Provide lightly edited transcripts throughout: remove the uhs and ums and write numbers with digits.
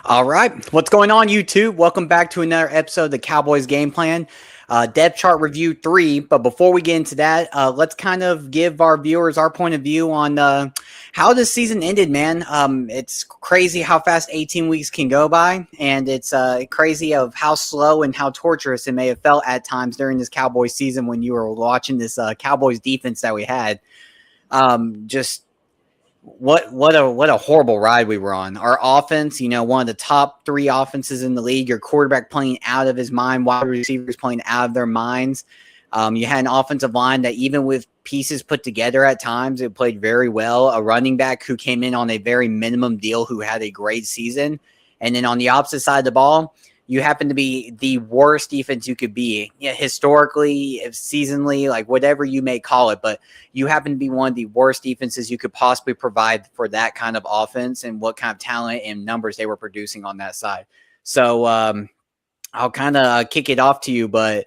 All right. What's going on, YouTube? Welcome back to another episode of the Cowboys Game Plan. Depth Chart Review 3. But before we get into that, let's kind of give our viewers our point of view on how this season ended, man. It's crazy how fast 18 weeks can go by, and it's crazy of how slow and how torturous it may have felt at times during this Cowboys season when you were watching this Cowboys defense that we had. Just what a horrible ride we were on. Our offense, one of the top 3 offenses in the league. Your quarterback playing out of his mind, wide receivers playing out of their minds. You had an offensive line that, even with pieces put together at times, it played very well. A running back who came in on a very minimum deal, who had a great season. And then on the opposite side of the ball, you happen to be the worst defense you could be, historically, seasonally, like whatever you may call it. But you happen to be one of the worst defenses you could possibly provide for that kind of offense and what kind of talent and numbers they were producing on that side. So I'll kind of kick it off to you, but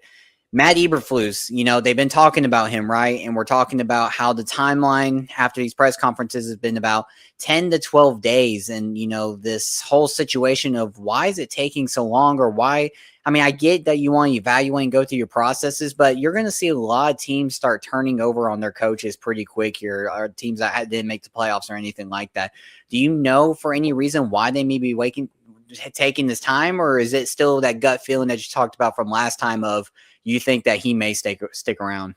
Matt Eberflus, they've been talking about him, right? And we're talking about how the timeline after these press conferences has been about 10 to 12 days. And, this whole situation of why is it taking so long, or why? I mean, I get that you want to evaluate and go through your processes, but you're going to see a lot of teams start turning over on their coaches pretty quick here, or teams that didn't make the playoffs or anything like that. Do you know for any reason why they may be taking this time, or is it still that gut feeling that you talked about from last time of you think that he may stick around?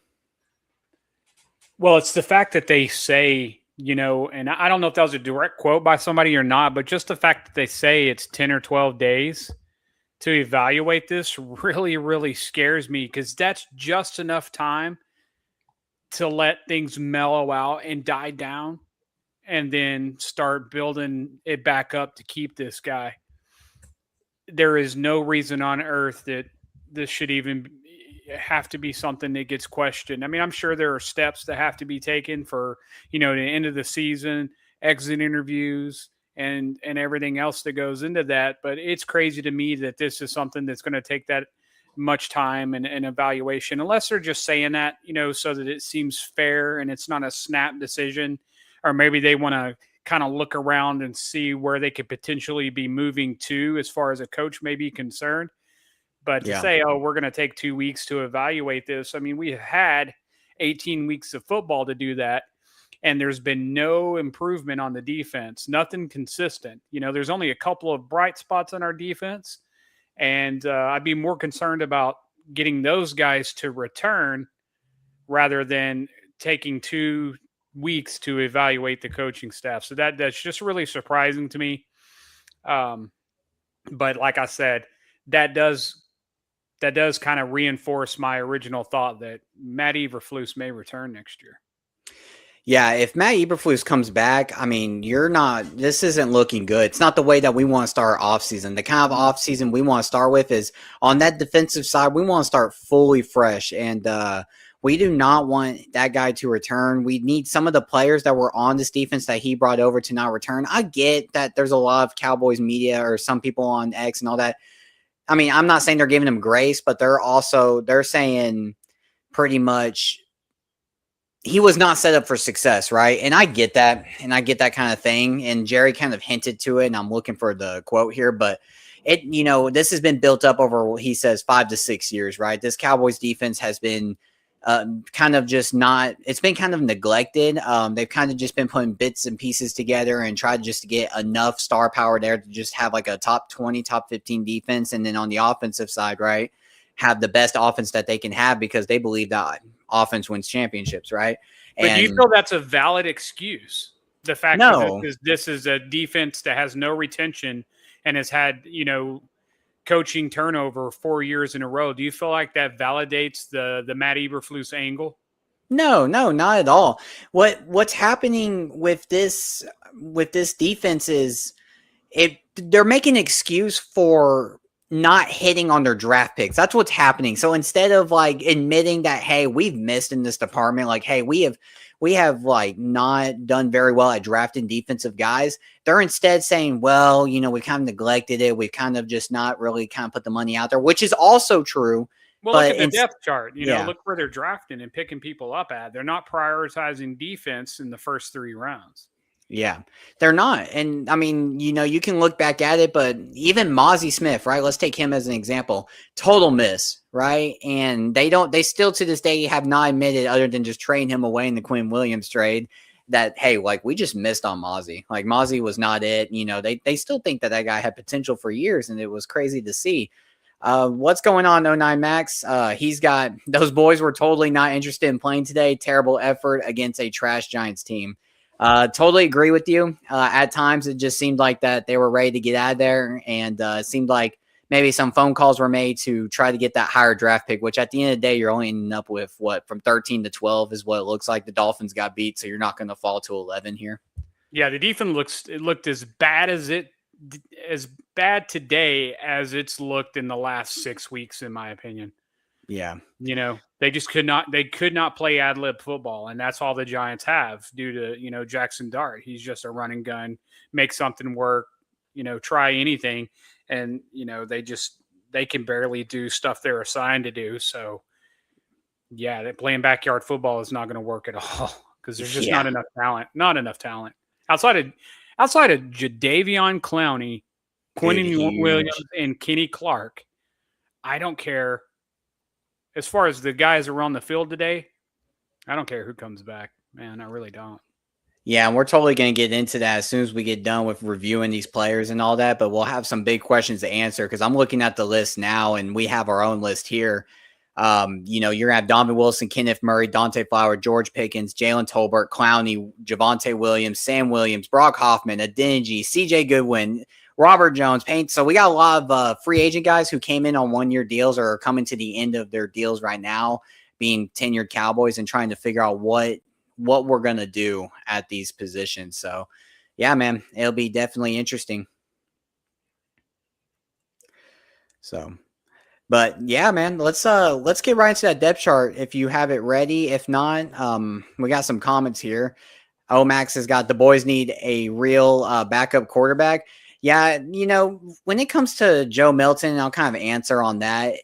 Well, it's the fact that they say, and I don't know if that was a direct quote by somebody or not, but just the fact that they say it's 10 or 12 days to evaluate this really, really scares me, because that's just enough time to let things mellow out and die down and then start building it back up to keep this guy. There is no reason on earth that this should even have to be something that gets questioned. I mean, I'm sure there are steps that have to be taken for, the end of the season, exit interviews, and everything else that goes into that. But it's crazy to me that this is something that's going to take that much time and evaluation, unless they're just saying that, so that it seems fair and it's not a snap decision, or maybe they want to kind of look around and see where they could potentially be moving to as far as a coach may be concerned. But to say, we're going to take 2 weeks to evaluate this, I mean, we have had 18 weeks of football to do that, and there's been no improvement on the defense, nothing consistent. There's only a couple of bright spots on our defense, and I'd be more concerned about getting those guys to return rather than taking 2 weeks to evaluate the coaching staff. So that's just really surprising to me. But like I said, that does kind of reinforce my original thought that Matt Eberflus may return next year. Yeah, if Matt Eberflus comes back, I mean, this isn't looking good. It's not the way that we want to start our offseason. The kind of offseason we want to start with is on that defensive side, we want to start fully fresh. And we do not want that guy to return. We need some of the players that were on this defense that he brought over to not return. I get that there's a lot of Cowboys media or some people on X and all that. I mean, I'm not saying they're giving him grace, but they're saying pretty much he was not set up for success, right? And I get that, and I get that kind of thing. And Jerry kind of hinted to it, and I'm looking for the quote here, but this has been built up over, he says, 5 to 6 years, right? This Cowboys defense has been kind of just not, it's been kind of neglected. They've kind of just been putting bits and pieces together and tried just to get enough star power there to just have like a top 20, top 15 defense. And then on the offensive side, right, have the best offense that they can have, because they believe that offense wins championships, right? But do you feel that's a valid excuse? The fact that this is a defense that has no retention and has had, coaching turnover 4 years in a row. Do you feel like that validates the Matt Eberflus angle? No, not at all. What's happening with this defense is they're making an excuse for not hitting on their draft picks. That's what's happening. So instead of like admitting that, hey, we've missed in this department, like, hey, we have like not done very well at drafting defensive guys, they're instead saying, well, we kind of neglected it. We've kind of just not really kind of put the money out there, which is also true. Well, look at the depth chart. Look where they're drafting and picking people up at. They're not prioritizing defense in the first 3 rounds. Yeah, they're not. And I mean, you can look back at it, but even Mozzie Smith, right? Let's take him as an example. Total miss, right? And they still to this day have not admitted, other than just trading him away in the Quinn Williams trade, that, hey, like, we just missed on Mozzie. Like, Mozzie was not it. They still think that guy had potential for years, and it was crazy to see. What's going on, 09 Max? He's got those boys were totally not interested in playing today. Terrible effort against a trash Giants team. Totally agree with you. At times, it just seemed like that they were ready to get out of there, and it seemed like maybe some phone calls were made to try to get that higher draft pick, which at the end of the day, you're only ending up with from 13 to 12 is what it looks like. The Dolphins got beat, so you're not going to fall to 11 here. Yeah, the defense looked as bad today as it's looked in the last 6 weeks, in my opinion. Yeah. They just could not play ad lib football. And that's all the Giants have due to, Jackson Dart. He's just a run and gun, make something work, try anything. And, they can barely do stuff they're assigned to do. So yeah, playing backyard football is not going to work at all because there's just not enough talent outside of Jadeveon Clowney, Quinnen Williams, and Kenny Clark. I don't care. As far as the guys that are on the field today, I don't care who comes back, man. I really don't. Yeah, and we're totally going to get into that as soon as we get done with reviewing these players and all that, but we'll have some big questions to answer because I'm looking at the list now, and we have our own list here. You're going to have Donovan Wilson, Kenneth Murray, Dante Flower, George Pickens, Jalen Tolbert, Clowney, Javonte Williams, Sam Williams, Brock Hoffman, Adeniji, CJ Goodwin, Robert Jones, Payne. So we got a lot of free agent guys who came in on one-year deals or are coming to the end of their deals right now, being tenured Cowboys, and trying to figure out what we're going to do at these positions. So, yeah, man, it'll be definitely interesting. So, but yeah, man, let's get right into that depth chart if you have it ready. If not, we got some comments here. Max has got the boys need a real backup quarterback. Yeah, when it comes to Joe Milton, I'll kind of answer on that.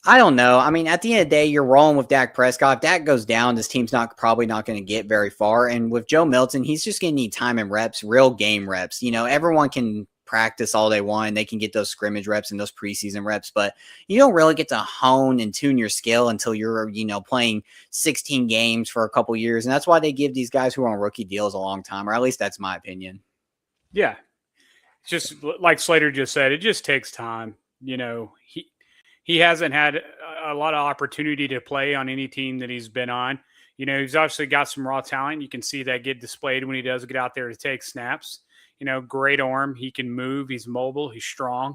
I don't know. I mean, at the end of the day, you're rolling with Dak Prescott. If Dak goes down, this team's probably not going to get very far. And with Joe Milton, he's just going to need time and reps, real game reps. Everyone can practice all they want. They can get those scrimmage reps and those preseason reps, but you don't really get to hone and tune your skill until you're, playing 16 games for a couple years. And that's why they give these guys who are on rookie deals a long time, or at least that's my opinion. Yeah. Just like Slater just said, it just takes time. He hasn't had a lot of opportunity to play on any team that he's been on. He's obviously got some raw talent. You can see that get displayed when he does get out there to take snaps. Great arm. He can move. He's mobile. He's strong.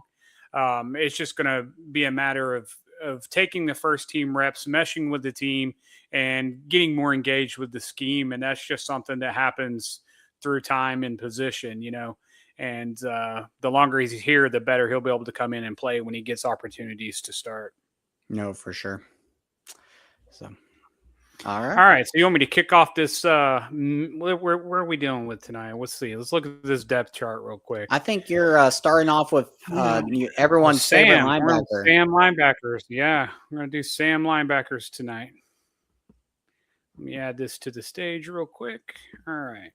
It's just going to be a matter of taking the first team reps, meshing with the team, and getting more engaged with the scheme. And that's just something that happens through time and position, And the longer he's here, the better he'll be able to come in and play when he gets opportunities to start. No, for sure. So, all right. So you want me to kick off this? Where are we dealing with tonight? Let's see. Let's look at this depth chart real quick. I think you're starting off with everyone's favorite linebacker. Sam linebackers. Yeah, we're going to do Sam linebackers tonight. Let me add this to the stage real quick. All right.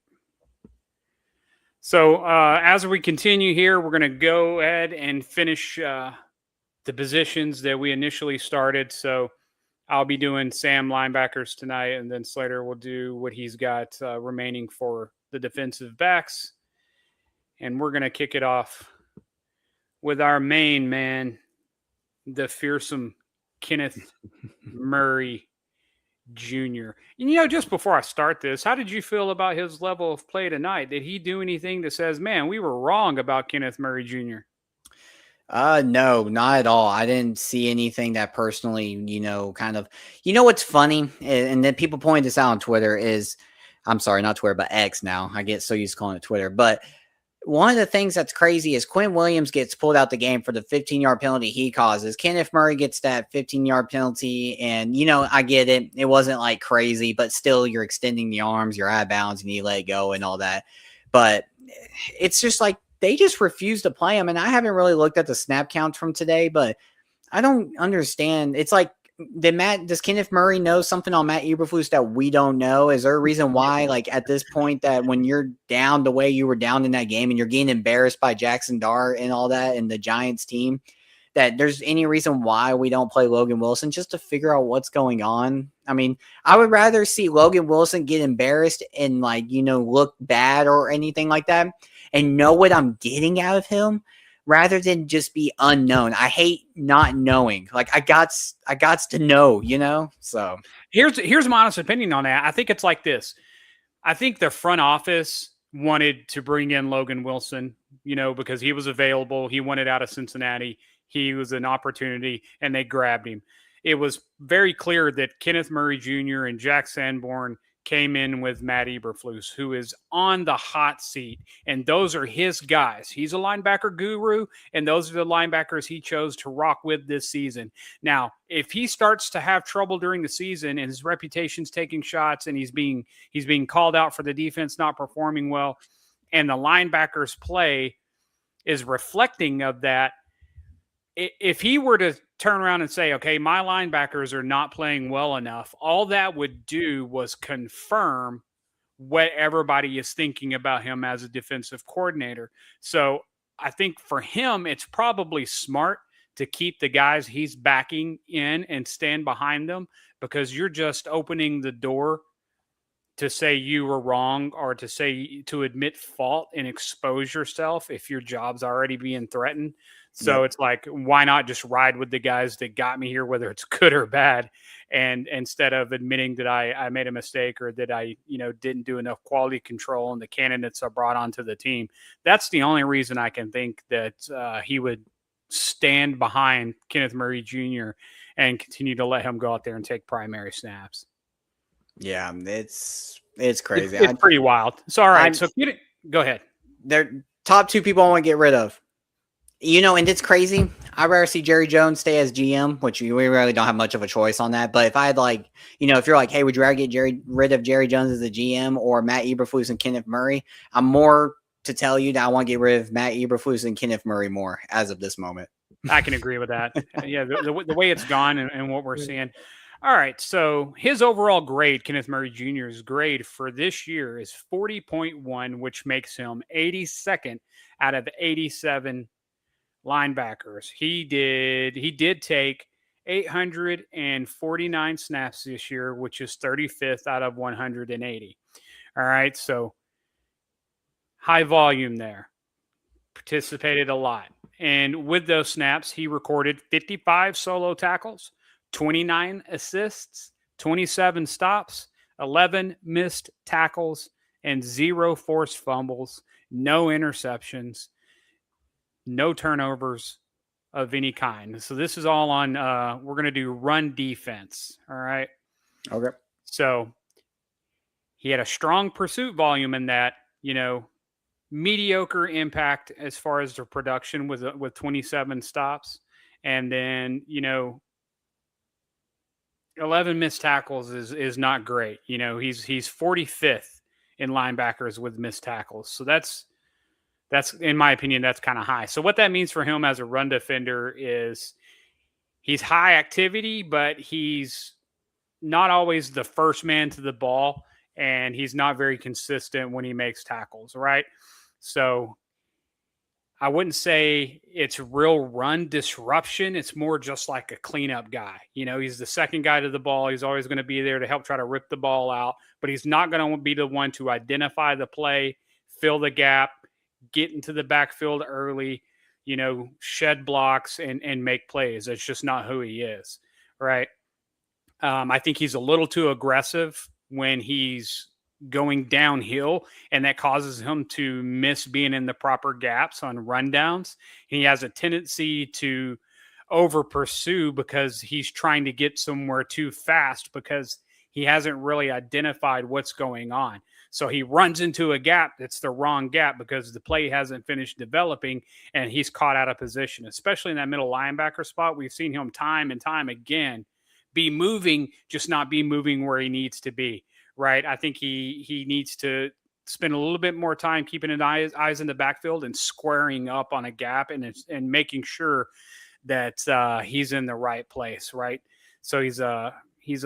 So as we continue here, we're going to go ahead and finish the positions that we initially started. So I'll be doing Sam linebackers tonight, and then Slater will do what he's got remaining for the defensive backs. And we're going to kick it off with our main man, the fearsome Kenneth Murray Jr. And, just before I start this, how did you feel about his level of play tonight? Did he do anything that says, man, we were wrong about Kenneth Murray Jr.? No, not at all. I didn't see anything that personally, what's funny, and then people point this out on Twitter is, I'm sorry, not Twitter, but X now. I get so used to calling it Twitter. But one of the things that's crazy is Quinn Williams gets pulled out the game for the 15-yard penalty he causes. Kenneth Murray gets that 15-yard penalty, and, I get it. It wasn't like crazy, but still you're extending the arms, you're out of bounds, and you let go and all that. But it's just like they just refuse to play him, and I haven't really looked at the snap counts from today, but I don't understand. It's like does Kenneth Murray know something on Matt Eberflus that we don't know? Is there a reason why, like at this point, that when you're down the way you were down in that game and you're getting embarrassed by Jackson Dart and all that and the Giants team, that there's any reason why we don't play Logan Wilson just to figure out what's going on? I mean, I would rather see Logan Wilson get embarrassed and look bad or anything like that and know what I'm getting out of him rather than just be unknown. I hate not knowing. Like I got to know, So here's my honest opinion on that. I think it's like this. I think the front office wanted to bring in Logan Wilson, because he was available. He wanted out of Cincinnati. He was an opportunity, and they grabbed him. It was very clear that Kenneth Murray Jr. and Jack Sanborn came in with Matt Eberflus, who is on the hot seat, and those are his guys. He's a linebacker guru, and those are the linebackers he chose to rock with this season. Now, if he starts to have trouble during the season and his reputation's taking shots and he's being called out for the defense not performing well, and the linebackers play is reflecting of that, if he were to turn around and say, okay, my linebackers are not playing well enough, all that would do was confirm what everybody is thinking about him as a defensive coordinator. So I think for him, it's probably smart to keep the guys he's backing in and stand behind them, because you're just opening the door to say you were wrong or to admit fault and expose yourself if your job's already being threatened. So It's like, why not just ride with the guys that got me here, whether it's good or bad, and instead of admitting that I made a mistake or that I didn't do enough quality control and the candidates are brought onto the team. That's the only reason I can think that he would stand behind Kenneth Murray Jr. and continue to let him go out there and take primary snaps. Yeah, it's crazy. It's pretty wild. So, all right. Go ahead. They're top two people I want to get rid of. And it's crazy. I'd rather see Jerry Jones stay as GM, which we really don't have much of a choice on that. But if I had if you're like, hey, would you rather get rid of Jerry Jones as a GM or Matt Eberflus and Kenneth Murray? I'm more to tell you that I want to get rid of Matt Eberflus and Kenneth Murray more as of this moment. I can agree with that. Yeah, the way it's gone and what we're seeing. All right, so his overall grade, Kenneth Murray Jr.'s grade for this year is 40.1, which makes him 82nd out of 87 linebackers. He did take 849 snaps this year, which is 35th out of 180. All right, so high volume there. Participated a lot. And with those snaps, he recorded 55 solo tackles, 29 assists, 27 stops, 11 missed tackles, and 0 forced fumbles, no interceptions, no turnovers of any kind. So this is all on, we're going to do run defense. All right. Okay. So he had a strong pursuit volume in that, mediocre impact as far as the production with 27 stops. And then, 11 missed tackles is not great. He's 45th in linebackers with missed tackles. So that's in my opinion, that's kind of high. So what that means for him as a run defender is he's high activity, but he's not always the first man to the ball, and he's not very consistent when he makes tackles, right? So I wouldn't say it's real run disruption. It's more just like a cleanup guy. He's the second guy to the ball. He's always going to be there to help try to rip the ball out, but he's not going to be the one to identify the play, fill the gap, get into the backfield early, shed blocks and make plays. That's just not who he is, right? I think he's a little too aggressive when he's going downhill, and that causes him to miss being in the proper gaps on rundowns. He has a tendency to over pursue because he's trying to get somewhere too fast because he hasn't really identified what's going on. So he runs into a gap that's the wrong gap because the play hasn't finished developing and he's caught out of position, especially in that middle linebacker spot. We've seen him time and time again be moving, just not be moving where he needs to be, right? I think he needs to spend a little bit more time keeping his eyes in the backfield and squaring up on a gap and making sure that he's in the right place, right? So he's a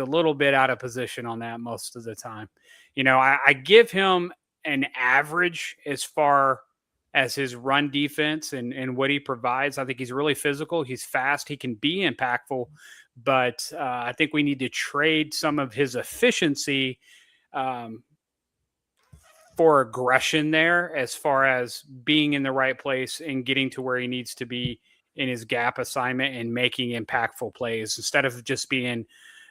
little bit out of position on that most of the time. I give him an average as far as his run defense and what he provides. I think he's really physical. He's fast. He can be impactful. But I think we need to trade some of his efficiency for aggression there, as far as being in the right place and getting to where he needs to be in his gap assignment and making impactful plays, instead of just being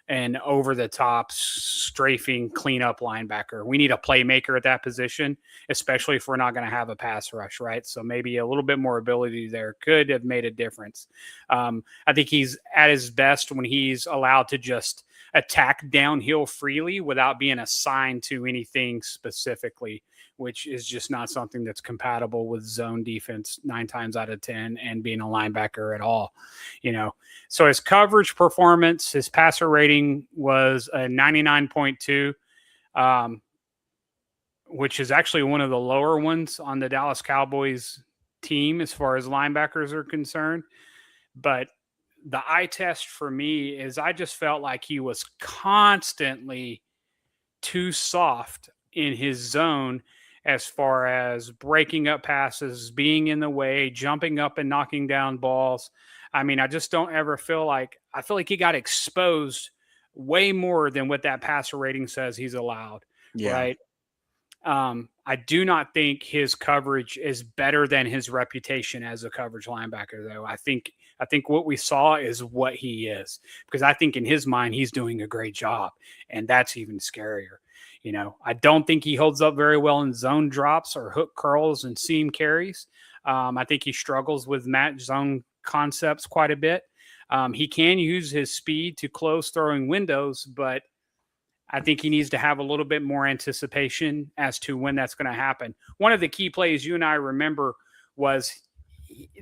an over-the-top strafing cleanup linebacker. We need a playmaker at that position, especially if we're not going to have a pass rush, right? So maybe a little bit more ability there could have made a difference. I think he's at his best when he's allowed to just attack downhill freely without being assigned to anything specifically, which is just not something that's compatible with zone defense 9 times out of 10 and being a linebacker at all. So his coverage performance, his passer rating was a 99.2, which is actually one of the lower ones on the Dallas Cowboys team as far as linebackers are concerned. But the eye test for me is I just felt like he was constantly too soft in his zone, as far as breaking up passes, being in the way, jumping up and knocking down balls. I mean, I just don't ever feel like he got exposed way more than what that passer rating says he's allowed. Yeah. Right. I do not think his coverage is better than his reputation as a coverage linebacker, though. I think what we saw is what he is, because I think in his mind he's doing a great job, and that's even scarier. I don't think he holds up very well in zone drops or hook curls and seam carries. I think he struggles with match zone concepts quite a bit. He can use his speed to close throwing windows, but I think he needs to have a little bit more anticipation as to when that's going to happen. One of the key plays you and I remember was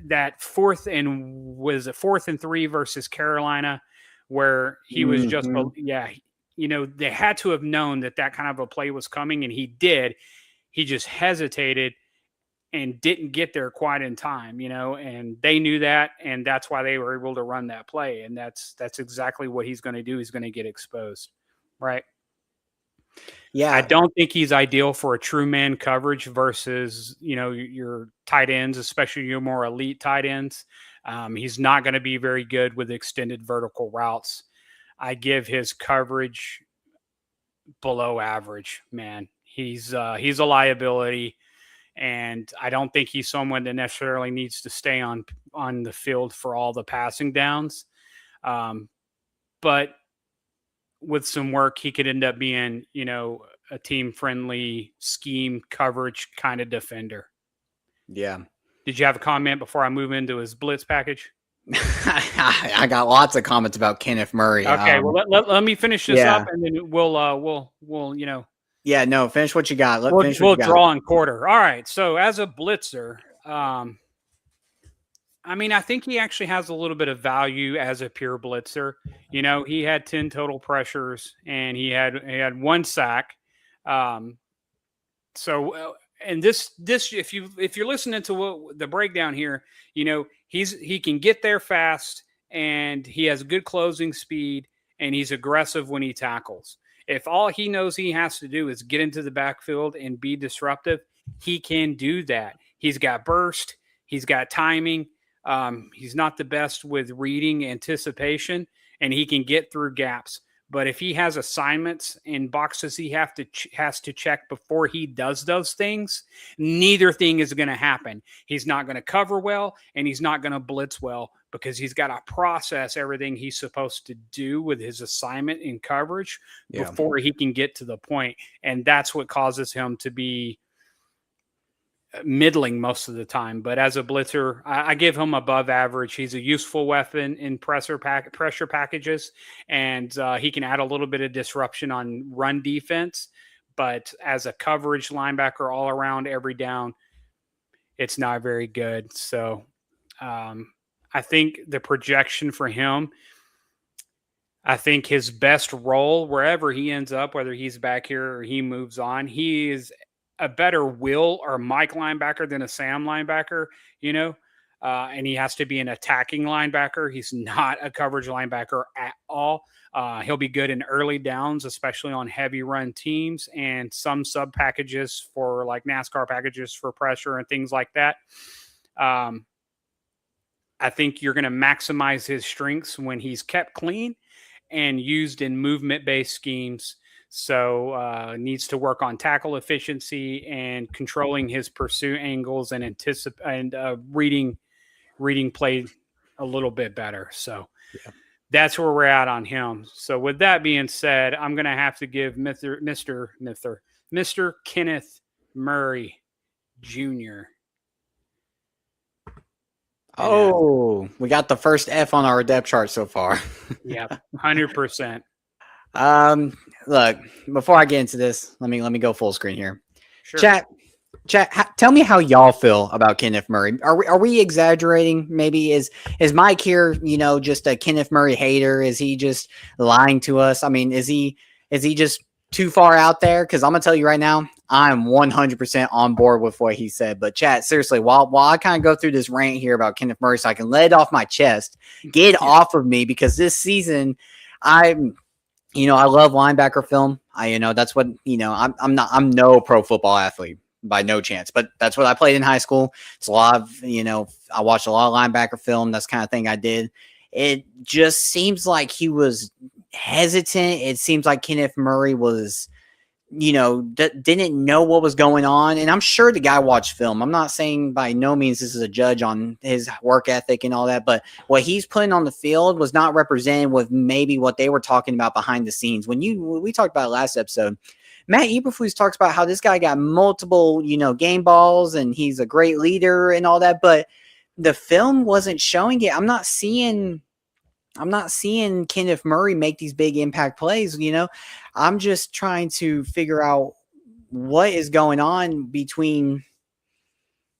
that 4th and 3 versus Carolina, where he was just, they had to have known that kind of a play was coming, and he did. He just hesitated and didn't get there quite in time, and they knew that, and that's why they were able to run that play. And that's exactly what he's going to do. He's going to get exposed, right? Yeah. I don't think he's ideal for a true man coverage versus, your tight ends, especially your more elite tight ends. He's not going to be very good with extended vertical routes. I give his coverage below average, man. He's a liability, and I don't think he's someone that necessarily needs to stay on the field for all the passing downs. But with some work, he could end up being, a team-friendly scheme coverage kind of defender. Yeah. Did you have a comment before I move into his blitz package? I got lots of comments about Kenneth Murray. Okay, well let me finish this up, and then we'll Yeah, no, finish what you got. We'll draw in quarter. All right. So as a blitzer, I think he actually has a little bit of value as a pure blitzer. He had 10 total pressures, and he had 1 sack. So and this if you're listening to the breakdown here, he can get there fast, and he has good closing speed, and he's aggressive when he tackles. If all he knows he has to do is get into the backfield and be disruptive, he can do that. He's got burst, he's got timing. He's not the best with reading anticipation, and he can get through gaps. But if he has assignments and boxes he has to check before he does those things, neither thing is going to happen. He's not going to cover well, and he's not going to blitz well, because he's got to process everything he's supposed to do with his assignment in coverage before he can get to the point. And that's what causes him to be middling most of the time. But as a blitzer, I give him above average. He's a useful weapon in pressure packages, and he can add a little bit of disruption on run defense. But as a coverage linebacker all around every down, it's not very good. So I think the projection for him, I think his best role, wherever he ends up, whether he's back here or he moves on, he is a better Will or Mike linebacker than a Sam linebacker. and he has to be an attacking linebacker. He's not a coverage linebacker at all. He'll be good in early downs, especially on heavy run teams, and some sub packages for like NASCAR packages for pressure and things like that. I think you're going to maximize his strengths when he's kept clean and used in movement-based schemes. So needs to work on tackle efficiency and controlling his pursuit angles and reading play a little bit better. So that's where we're at on him. So with that being said, I'm going to have to give Mr. Kenneth Murray Jr. Oh, we got the first F on our depth chart so far. Yep, 100%. Look, before I get into this, let me go full screen here. Sure. Chat, tell me how y'all feel about Kenneth Murray. Are we exaggerating? Maybe is Mike here, just a Kenneth Murray hater? Is he just lying to us? I mean, is he just too far out there? Because I'm gonna tell you right now, I'm 100% on board with what he said. But chat, seriously, while I kind of go through this rant here about Kenneth Murray, so I can let it off my chest, get it off of me, because this season, I love linebacker film. That's what I'm no pro football athlete by no chance, but that's what I played in high school. It's a lot of I watched a lot of linebacker film. That's the kind of thing I did. It just seems like he was hesitant. It seems like Kenneth Murray was, didn't know what was going on. And I'm sure the guy watched film. I'm not saying by no means this is a judge on his work ethic and all that, but what he's putting on the field was not represented with maybe what they were talking about behind the scenes. When we talked about it last episode, Matt Eberflus talks about how this guy got multiple, game balls and he's a great leader and all that, but the film wasn't showing it. I'm not seeing Kenneth Murray make these big impact plays. I'm just trying to figure out what is going on between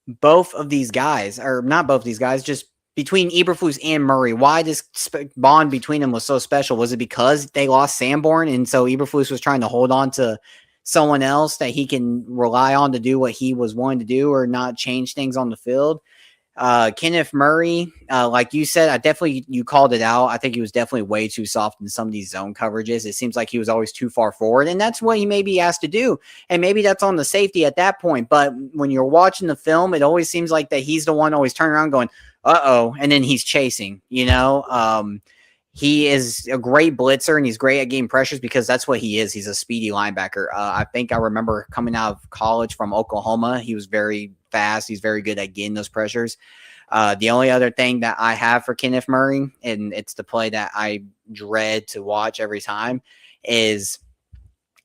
both of these guys, or not both of these guys, just between Eberflus and Murray. Why this bond between them was so special? Was it because they lost Sanborn, and so Eberflus was trying to hold on to someone else that he can rely on to do what he was wanting to do or not change things on the field? Kenneth Murray, like you said, you called it out. I think he was definitely way too soft in some of these zone coverages. It seems like he was always too far forward, and that's what he may be asked to do. And maybe that's on the safety at that point. But when you're watching the film, it always seems like that he's the one always turning around going, uh-oh, and then he's chasing, He is a great blitzer, and he's great at getting pressures because that's what he is. He's a speedy linebacker. I think I remember coming out of college from Oklahoma, he was very fast. He's very good at getting those pressures. The only other thing that I have for Kenneth Murray, and it's the play that I dread to watch every time, is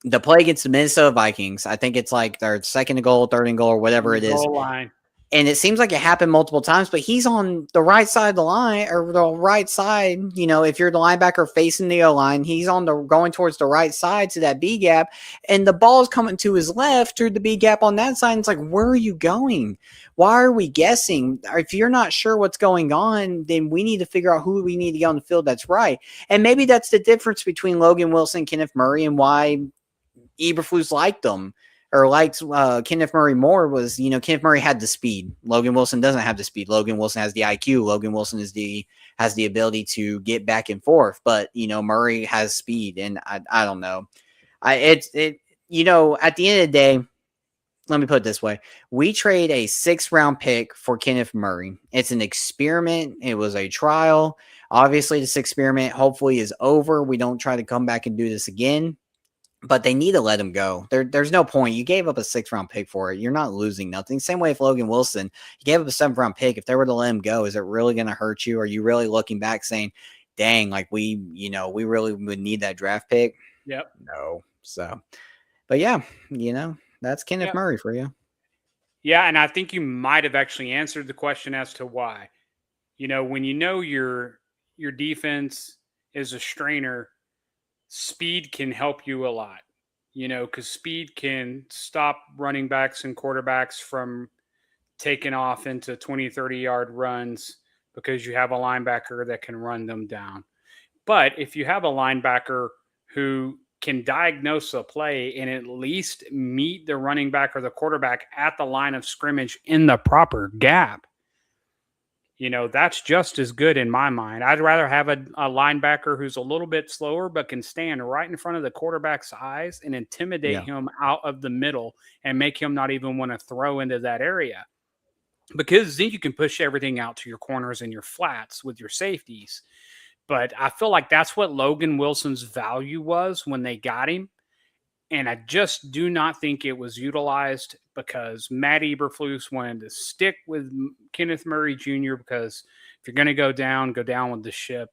the play against the Minnesota Vikings. I think it's like their second and goal, third and goal, or whatever it is. Goal line. And it seems like it happened multiple times, but he's on the right side of the line, or the right side. If you're the linebacker facing the O-line, he's going towards the right side to that B gap, and the ball's coming to his left through the B gap on that side. And it's like, where are you going? Why are we guessing? If you're not sure what's going on, then we need to figure out who we need to get on the field that's right. And maybe that's the difference between Logan Wilson and Kenneth Murray, and why Eberflus liked them. Or liked Kenneth Murray more was, Kenneth Murray had the speed. Logan Wilson doesn't have the speed. Logan Wilson has the IQ. Logan Wilson has the ability to get back and forth. But, Murray has speed, and I don't know. At the end of the day, let me put it this way. We trade a 6th-round pick for Kenneth Murray. It's an experiment. It was a trial. Obviously, this experiment hopefully is over. We don't try to come back and do this again. But they need to let him go. There's no point. You gave up a 6th-round pick for it. You're not losing nothing. Same way with Logan Wilson. You gave up a 7th-round pick. If they were to let him go, is it really going to hurt you? Are you really looking back saying, dang, like we really would need that draft pick? Yep. No. So, but yeah, that's Kenneth Murray for you. Yeah, and I think you might have actually answered the question as to why. When your defense is a strainer, speed can help you a lot, because speed can stop running backs and quarterbacks from taking off into 20, 30-yard runs because you have a linebacker that can run them down. But if you have a linebacker who can diagnose a play and at least meet the running back or the quarterback at the line of scrimmage in the proper gap, That's just as good in my mind. I'd rather have a linebacker who's a little bit slower, but can stand right in front of the quarterback's eyes and intimidate him out of the middle and make him not even want to throw into that area. Because then you can push everything out to your corners and your flats with your safeties. But I feel like that's what Logan Wilson's value was when they got him. And I just do not think it was utilized because Matt Eberflus wanted to stick with Kenneth Murray Jr. because if you're going to go down with the ship,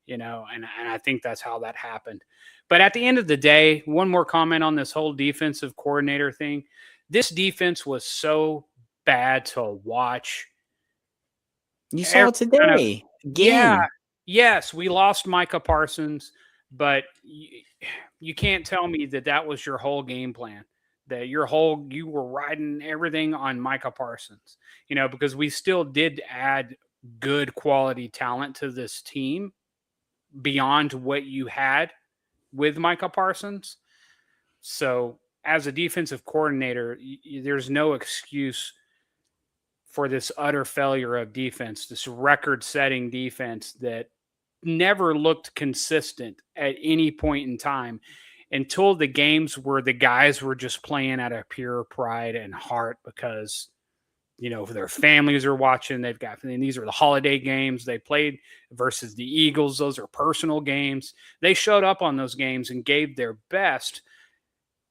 and I think that's how that happened. But at the end of the day, one more comment on this whole defensive coordinator thing. This defense was so bad to watch. You saw it today. Yeah. Yes, we lost Micah Parsons, but you can't tell me that was your whole game plan, that you were riding everything on Micah Parsons, because we still did add good quality talent to this team beyond what you had with Micah Parsons. So as a defensive coordinator, there's no excuse for this utter failure of defense, this record-setting defense that never looked consistent at any point in time until the games where the guys were just playing out of pure pride and heart because, their families are watching. These are the holiday games they played versus the Eagles. Those are personal games. They showed up on those games and gave their best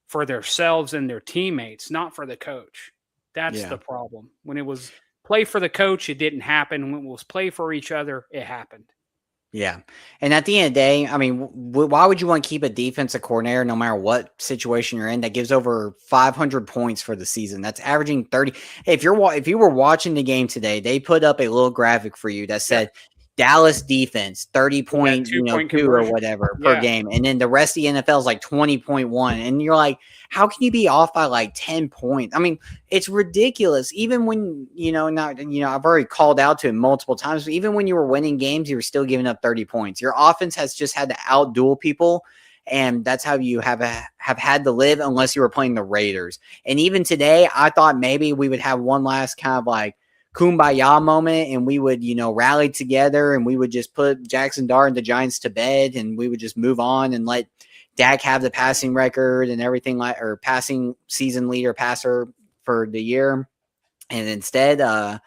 for themselves and their teammates, not for the coach. That's the problem. When it was play for the coach, it didn't happen. When it was play for each other, it happened. Yeah. And at the end of the day, I mean, why would you want to keep a defensive coordinator no matter what situation you're in that gives over 500 points for the season? That's averaging 30. If you were watching the game today, they put up a little graphic for you that said Dallas defense 30.2 or whatever per game, and then the rest of the NFL is like 20.1, and you're like, how can you be off by like 10 points? I mean, it's ridiculous. Even when I've already called out to it multiple times. But even when you were winning games, you were still giving up 30 points. Your offense has just had to outduel people, and that's how you have had to live unless you were playing the Raiders. And even today, I thought maybe we would have one last kind of like kumbaya moment and we would, rally together and we would just put Jackson Dart and the Giants to bed and we would just move on and let Dak have the passing record and everything or passing season leader passer for the year. And instead,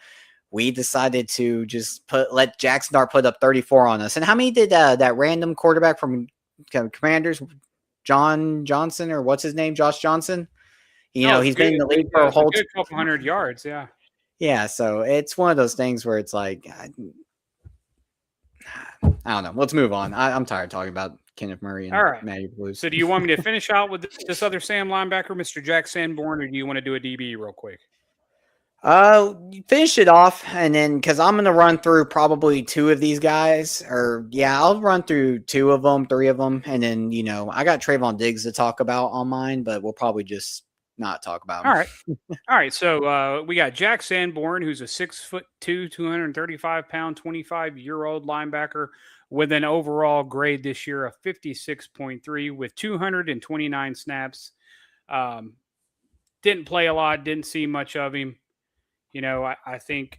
we decided to just let Jackson Dart put up 34 on us. And how many did that random quarterback from Commanders, John Johnson, or what's his name? Josh Johnson. He's been in the league for a whole couple hundred yards. Yeah. Yeah, so it's one of those things where it's like, I don't know. Let's move on. I'm tired of talking about Kenneth Murray and Matty Blues. So do you want me to finish out with this other Sam linebacker, Mr. Jack Sanborn, or do you want to do a DB real quick? Finish it off, and then because I'm going to run through probably two of these guys, I'll run through two of them, three of them, and then, I got Trevon Diggs to talk about on mine, but we'll probably just not talk about him. All right. So we got Jack Sanborn, who's a 6'2", 235-pound, 25-year-old linebacker with an overall grade this year of 56.3 with 229 snaps. Didn't play a lot. Didn't see much of him. I think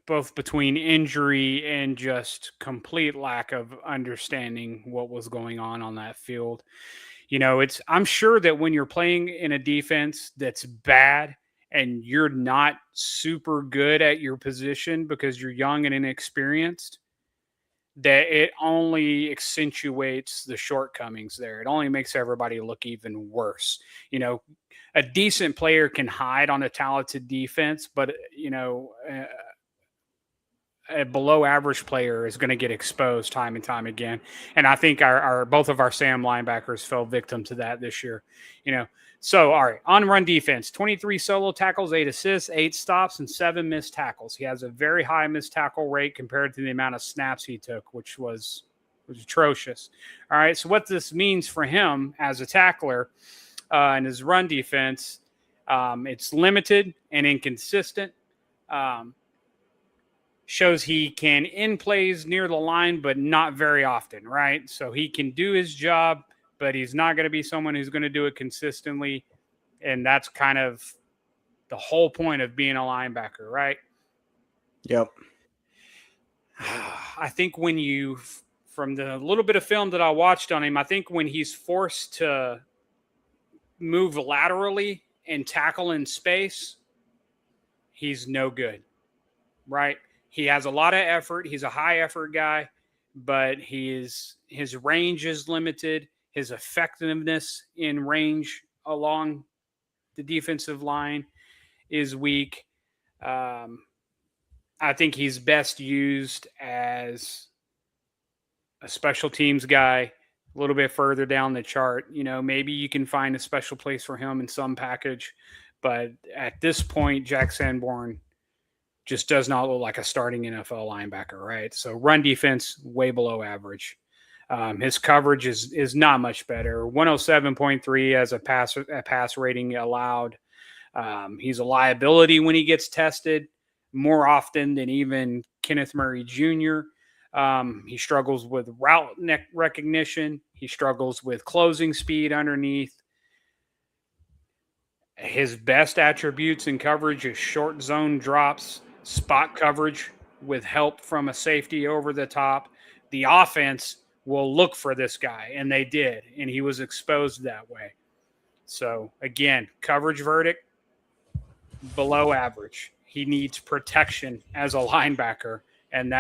both between injury and just complete lack of understanding what was going on that field. I'm sure that when you're playing in a defense that's bad and you're not super good at your position because you're young and inexperienced, that it only accentuates the shortcomings there. It only makes everybody look even worse. A decent player can hide on a talented defense, but, a below average player is going to get exposed time and time again. And I think both of our Sam linebackers fell victim to that this year, So, all right, on run defense, 23 solo tackles, 8 assists, 8 stops, and 7 missed tackles. He has a very high missed tackle rate compared to the amount of snaps he took, which was atrocious. All right, so what this means for him as a tackler and his run defense, it's limited and inconsistent. Shows he can end plays near the line, but not very often, right? So he can do his job, but he's not going to be someone who's going to do it consistently. And that's kind of the whole point of being a linebacker, right? Yep. I think from the little bit of film that I watched on him, I think when he's forced to move laterally and tackle in space, he's no good, right? He has a lot of effort. He's a high effort guy, but his range is limited. His effectiveness in range along the defensive line is weak. I think he's best used as a special teams guy a little bit further down the chart. Maybe you can find a special place for him in some package, but at this point, Jack Sanborn just does not look like a starting NFL linebacker, right? So run defense, way below average. His coverage is not much better. 107.3 as a pass rating allowed. He's a liability when he gets tested more often than even Kenneth Murray Jr. He struggles with route recognition. He struggles with closing speed underneath. His best attributes in coverage is short zone drops, spot coverage with help from a safety over the top. The offense will look for this guy, and they did, and he was exposed that way. So, again, coverage verdict, below average. He needs protection as a linebacker, and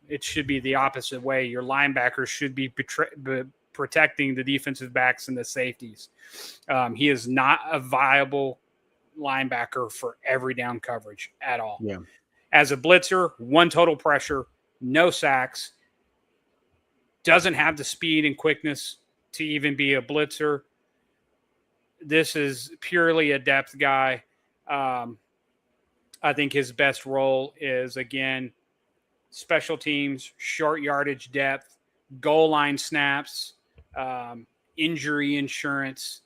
it should be the opposite way. Your linebackers should be protecting the defensive backs and the safeties. He is not a viable linebacker for every down coverage at all. Yeah. As a blitzer, one total pressure, no sacks, doesn't have the speed and quickness to even be a blitzer. This is purely a depth guy. I think his best role is, again, special teams, short yardage depth, goal line snaps, injury insurance.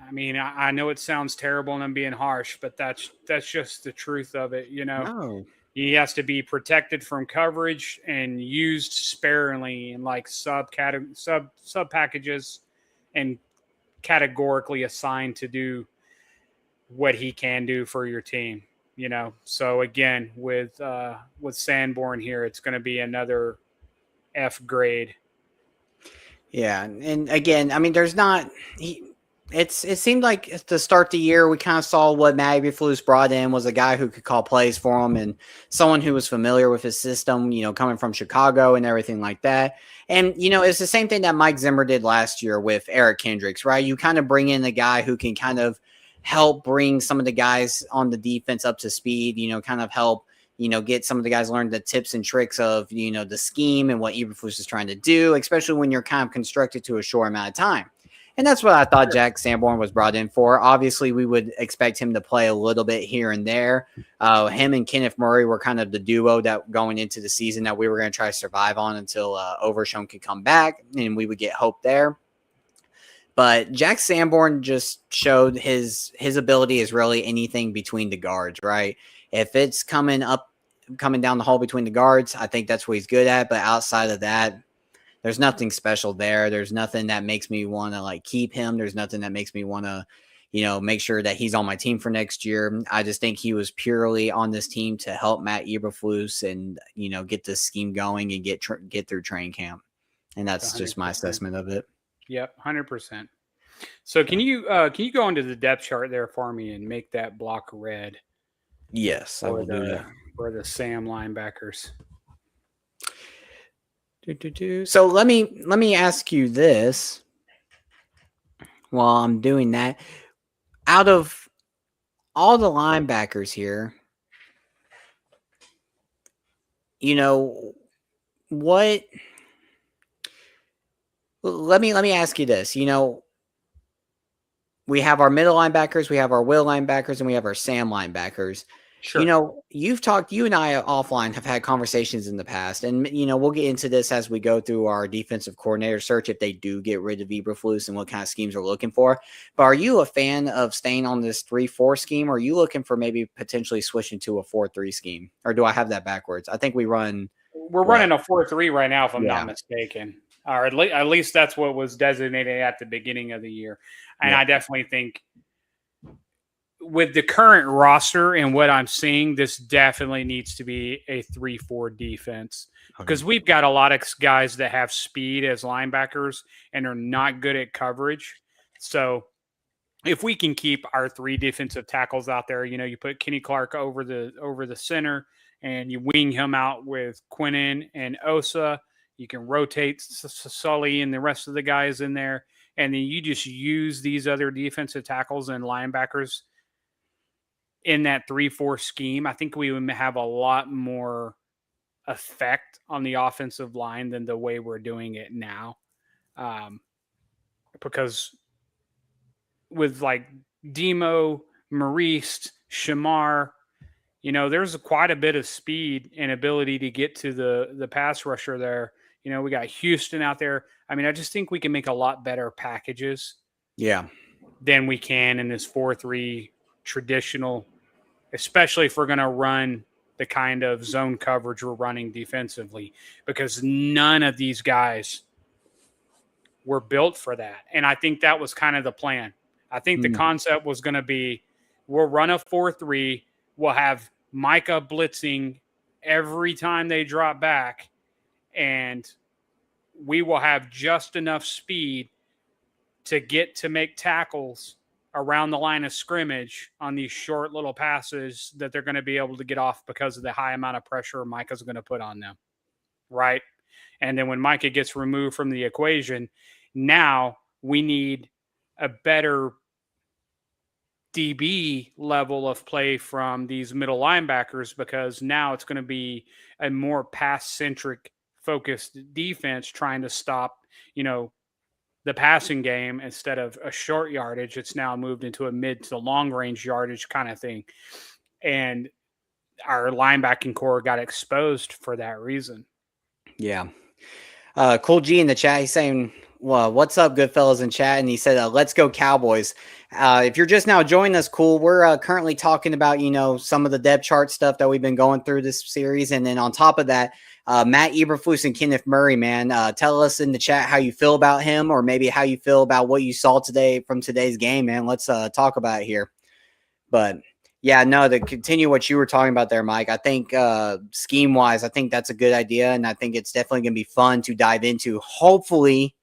I mean, I know it sounds terrible and I'm being harsh, but that's just the truth of it. No. He has to be protected from coverage and used sparingly in like sub packages and categorically assigned to do what he can do for your team. So again, with Sanborn here, it's going to be another F grade. Yeah, and again, I mean, it seemed like to start the year, we kind of saw what Matt Eberflus brought in was a guy who could call plays for him and someone who was familiar with his system, coming from Chicago and everything like that. And, it's the same thing that Mike Zimmer did last year with Eric Kendricks, right? You kind of bring in a guy who can kind of help bring some of the guys on the defense up to speed, kind of help, get some of the guys learn the tips and tricks of, the scheme and what Eberflus is trying to do, especially when you're kind of constructed to a short amount of time. And that's what I thought Jack Sanborn was brought in for. Obviously, we would expect him to play a little bit here and there. Him and Kenneth Murray were kind of the duo that going into the season that we were going to try to survive on until Overshown could come back, and we would get hope there. But Jack Sanborn just showed his ability is really anything between the guards, right? If it's coming down the hole between the guards, I think that's what he's good at. But outside of that, there's nothing special there. There's nothing that makes me want to keep him. There's nothing that makes me want to, make sure that he's on my team for next year. I just think he was purely on this team to help Matt Eberflus and, get this scheme going and get through training camp. And that's 100%. Just my assessment of it. Yep, 100%. So can you go into the depth chart there for me and make that block red? Yes, I will do that. For the Sam linebackers. So let me ask you this while I'm doing that. Out of all the linebackers here, what? Let me ask you this. We have our middle linebackers, we have our will linebackers, and we have our Sam linebackers. Sure. You and I offline have had conversations in the past, and, we'll get into this as we go through our defensive coordinator search if they do get rid of Eberflus and what kind of schemes we're looking for. But are you a fan of staying on this 3-4 scheme, or are you looking for maybe potentially switching to a 4-3 scheme? Or do I have that backwards? I think we're running a 4-3 right now, if I'm not mistaken. Or at least that's what was designated at the beginning of the year. And I definitely think with the current roster and what I'm seeing, this definitely needs to be a 3-4 defense because we've got a lot of guys that have speed as linebackers and are not good at coverage. So if we can keep our 3 defensive tackles out there, you put Kenny Clark over the center and you wing him out with Quinnen and Osa. You can rotate Sully and the rest of the guys in there. And then you just use these other defensive tackles and linebackers in that 3-4 scheme. I think we would have a lot more effect on the offensive line than the way we're doing it now. Because with like Demo, Maurice, Shamar, there's quite a bit of speed and ability to get to the pass rusher there. We got Houston out there. I mean, I just think we can make a lot better packages than we can in this 4-3 traditional, especially if we're going to run the kind of zone coverage we're running defensively, because none of these guys were built for that. And I think that was kind of the plan. I think the concept was going to be, we'll run a 4-3, we'll have Micah blitzing every time they drop back, and we will have just enough speed to get to make tackles around the line of scrimmage on these short little passes that they're going to be able to get off because of the high amount of pressure Micah's going to put on them, right? And then when Micah gets removed from the equation, now we need a better DB level of play from these middle linebackers, because now it's going to be a more pass-centric focused defense trying to stop, the passing game instead of a short yardage. It's now moved into a mid to long range yardage kind of thing. And our linebacking core got exposed for that reason. Yeah. Cool G in the chat, he's saying, well, what's up, good fellas in chat? And he said, let's go Cowboys. If you're just now joining us, cool. We're currently talking about, some of the depth chart stuff that we've been going through this series. And then on top of that, Matt Eberflus and Kenneth Murray, man, tell us in the chat how you feel about him, or maybe how you feel about what you saw today from today's game, man. Let's talk about it here. But yeah, no, to continue what you were talking about there, Mike, I think scheme-wise, I think that's a good idea, and I think it's definitely going to be fun to dive into. Hopefully,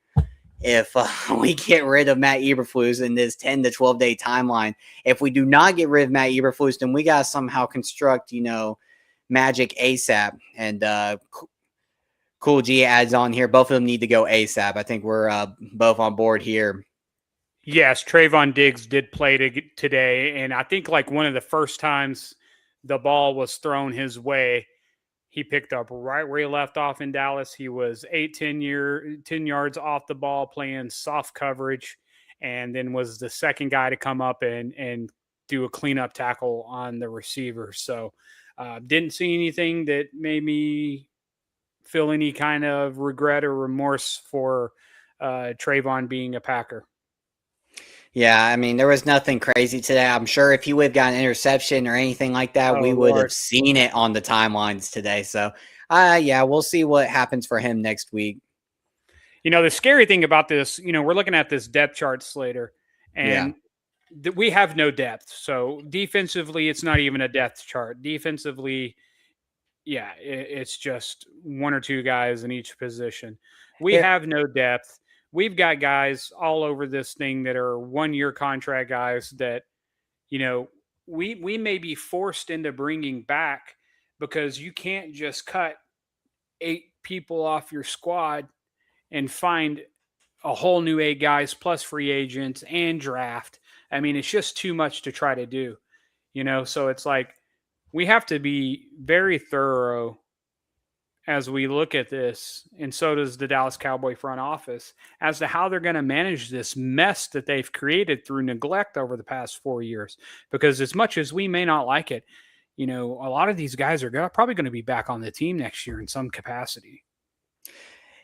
if we get rid of Matt Eberflus in this 10 to 12-day timeline. If we do not get rid of Matt Eberflus, then we got to somehow construct, magic ASAP. And Cool G adds on here, both of them need to go ASAP. I think we're both on board here. Yes, Trevon Diggs did play today, and I think like one of the first times the ball was thrown his way, he picked up right where he left off in Dallas. He was 10 yards off the ball playing soft coverage, and then was the second guy to come up and do a cleanup tackle on the receiver. So didn't see anything that made me feel any kind of regret or remorse for Trevon being a Packer. Yeah, I mean, there was nothing crazy today. I'm sure if he would have got an interception or anything like that, we would have seen it on the timelines today. So, yeah, we'll see what happens for him next week. The scary thing about this, we're looking at this depth chart, Slater, and we have no depth. So defensively, it's not even a depth chart. Defensively, yeah, it's just one or two guys in each position. We have no depth. We've got guys all over this thing that are 1-year contract guys that, we may be forced into bringing back, because you can't just cut 8 people off your squad and find a whole new 8 guys plus free agents and draft. I mean, it's just too much to try to do, so it's like we have to be very thorough as we look at this, and so does the Dallas Cowboy front office, as to how they're going to manage this mess that they've created through neglect over the past 4 years. Because as much as we may not like it, a lot of these guys are probably going to be back on the team next year in some capacity.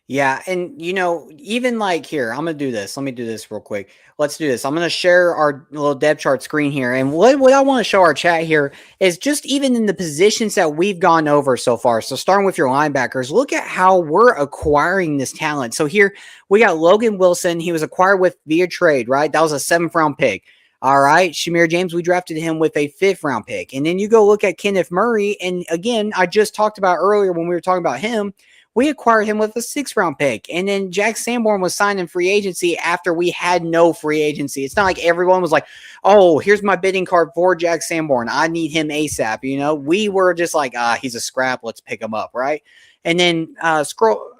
Yeah, and even like here, I'm gonna do this. Let me do this real quick. Let's do this. I'm gonna share our little depth chart screen here, and what I want to show our chat here is just even in the positions that we've gone over so far. So starting with your linebackers, look at how we're acquiring this talent. So here we got Logan Wilson. He was acquired via trade, right? That was a 7th round pick. All right, Shamir James, we drafted him with a 5th round pick. And then you go look at Kenneth Murray. And again, I just talked about earlier when we were talking about him, we acquired him with a 6th round pick. And then Jack Sanborn was signed in free agency after we had no free agency. It's not like everyone was like, oh, here's my bidding card for Jack Sanborn. I need him ASAP. We were just like, he's a scrap. Let's pick him up. Right. And then scroll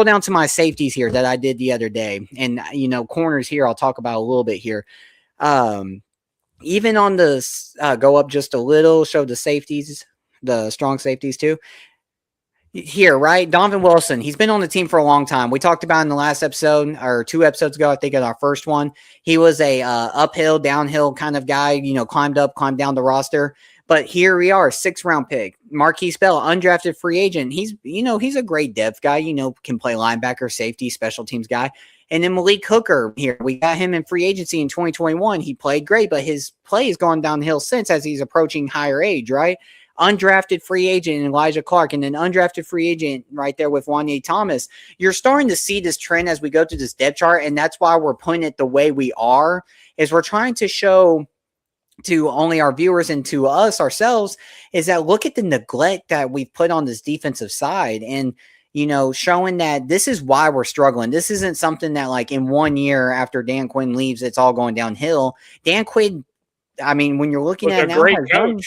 down to my safeties here that I did the other day. And, corners here, I'll talk about a little bit here. Even on the go up just a little, show the safeties, the strong safeties too. Here, right? Donovan Wilson, he's been on the team for a long time. We talked about in the last episode or 2 episodes ago, I think in our first one, he was a uphill, downhill kind of guy, climbed up, climbed down the roster. But here we are, 6th round pick. Marquise Bell, undrafted free agent. He's a great depth guy, can play linebacker, safety, special teams guy. And then Malik Hooker here, we got him in free agency in 2021. He played great, but his play has gone downhill since as he's approaching higher age, right? Undrafted free agent Elijah Clark, and then undrafted free agent right there with Wanye Thomas. You're starting to see this trend as we go through this depth chart, and that's why we're putting it the way we are, is we're trying to show to only our viewers and to us ourselves is that look at the neglect that we've put on this defensive side and, showing that this is why we're struggling. This isn't something that like in 1 year after Dan Quinn leaves, it's all going downhill. Dan Quinn, when you're looking at now, great coach.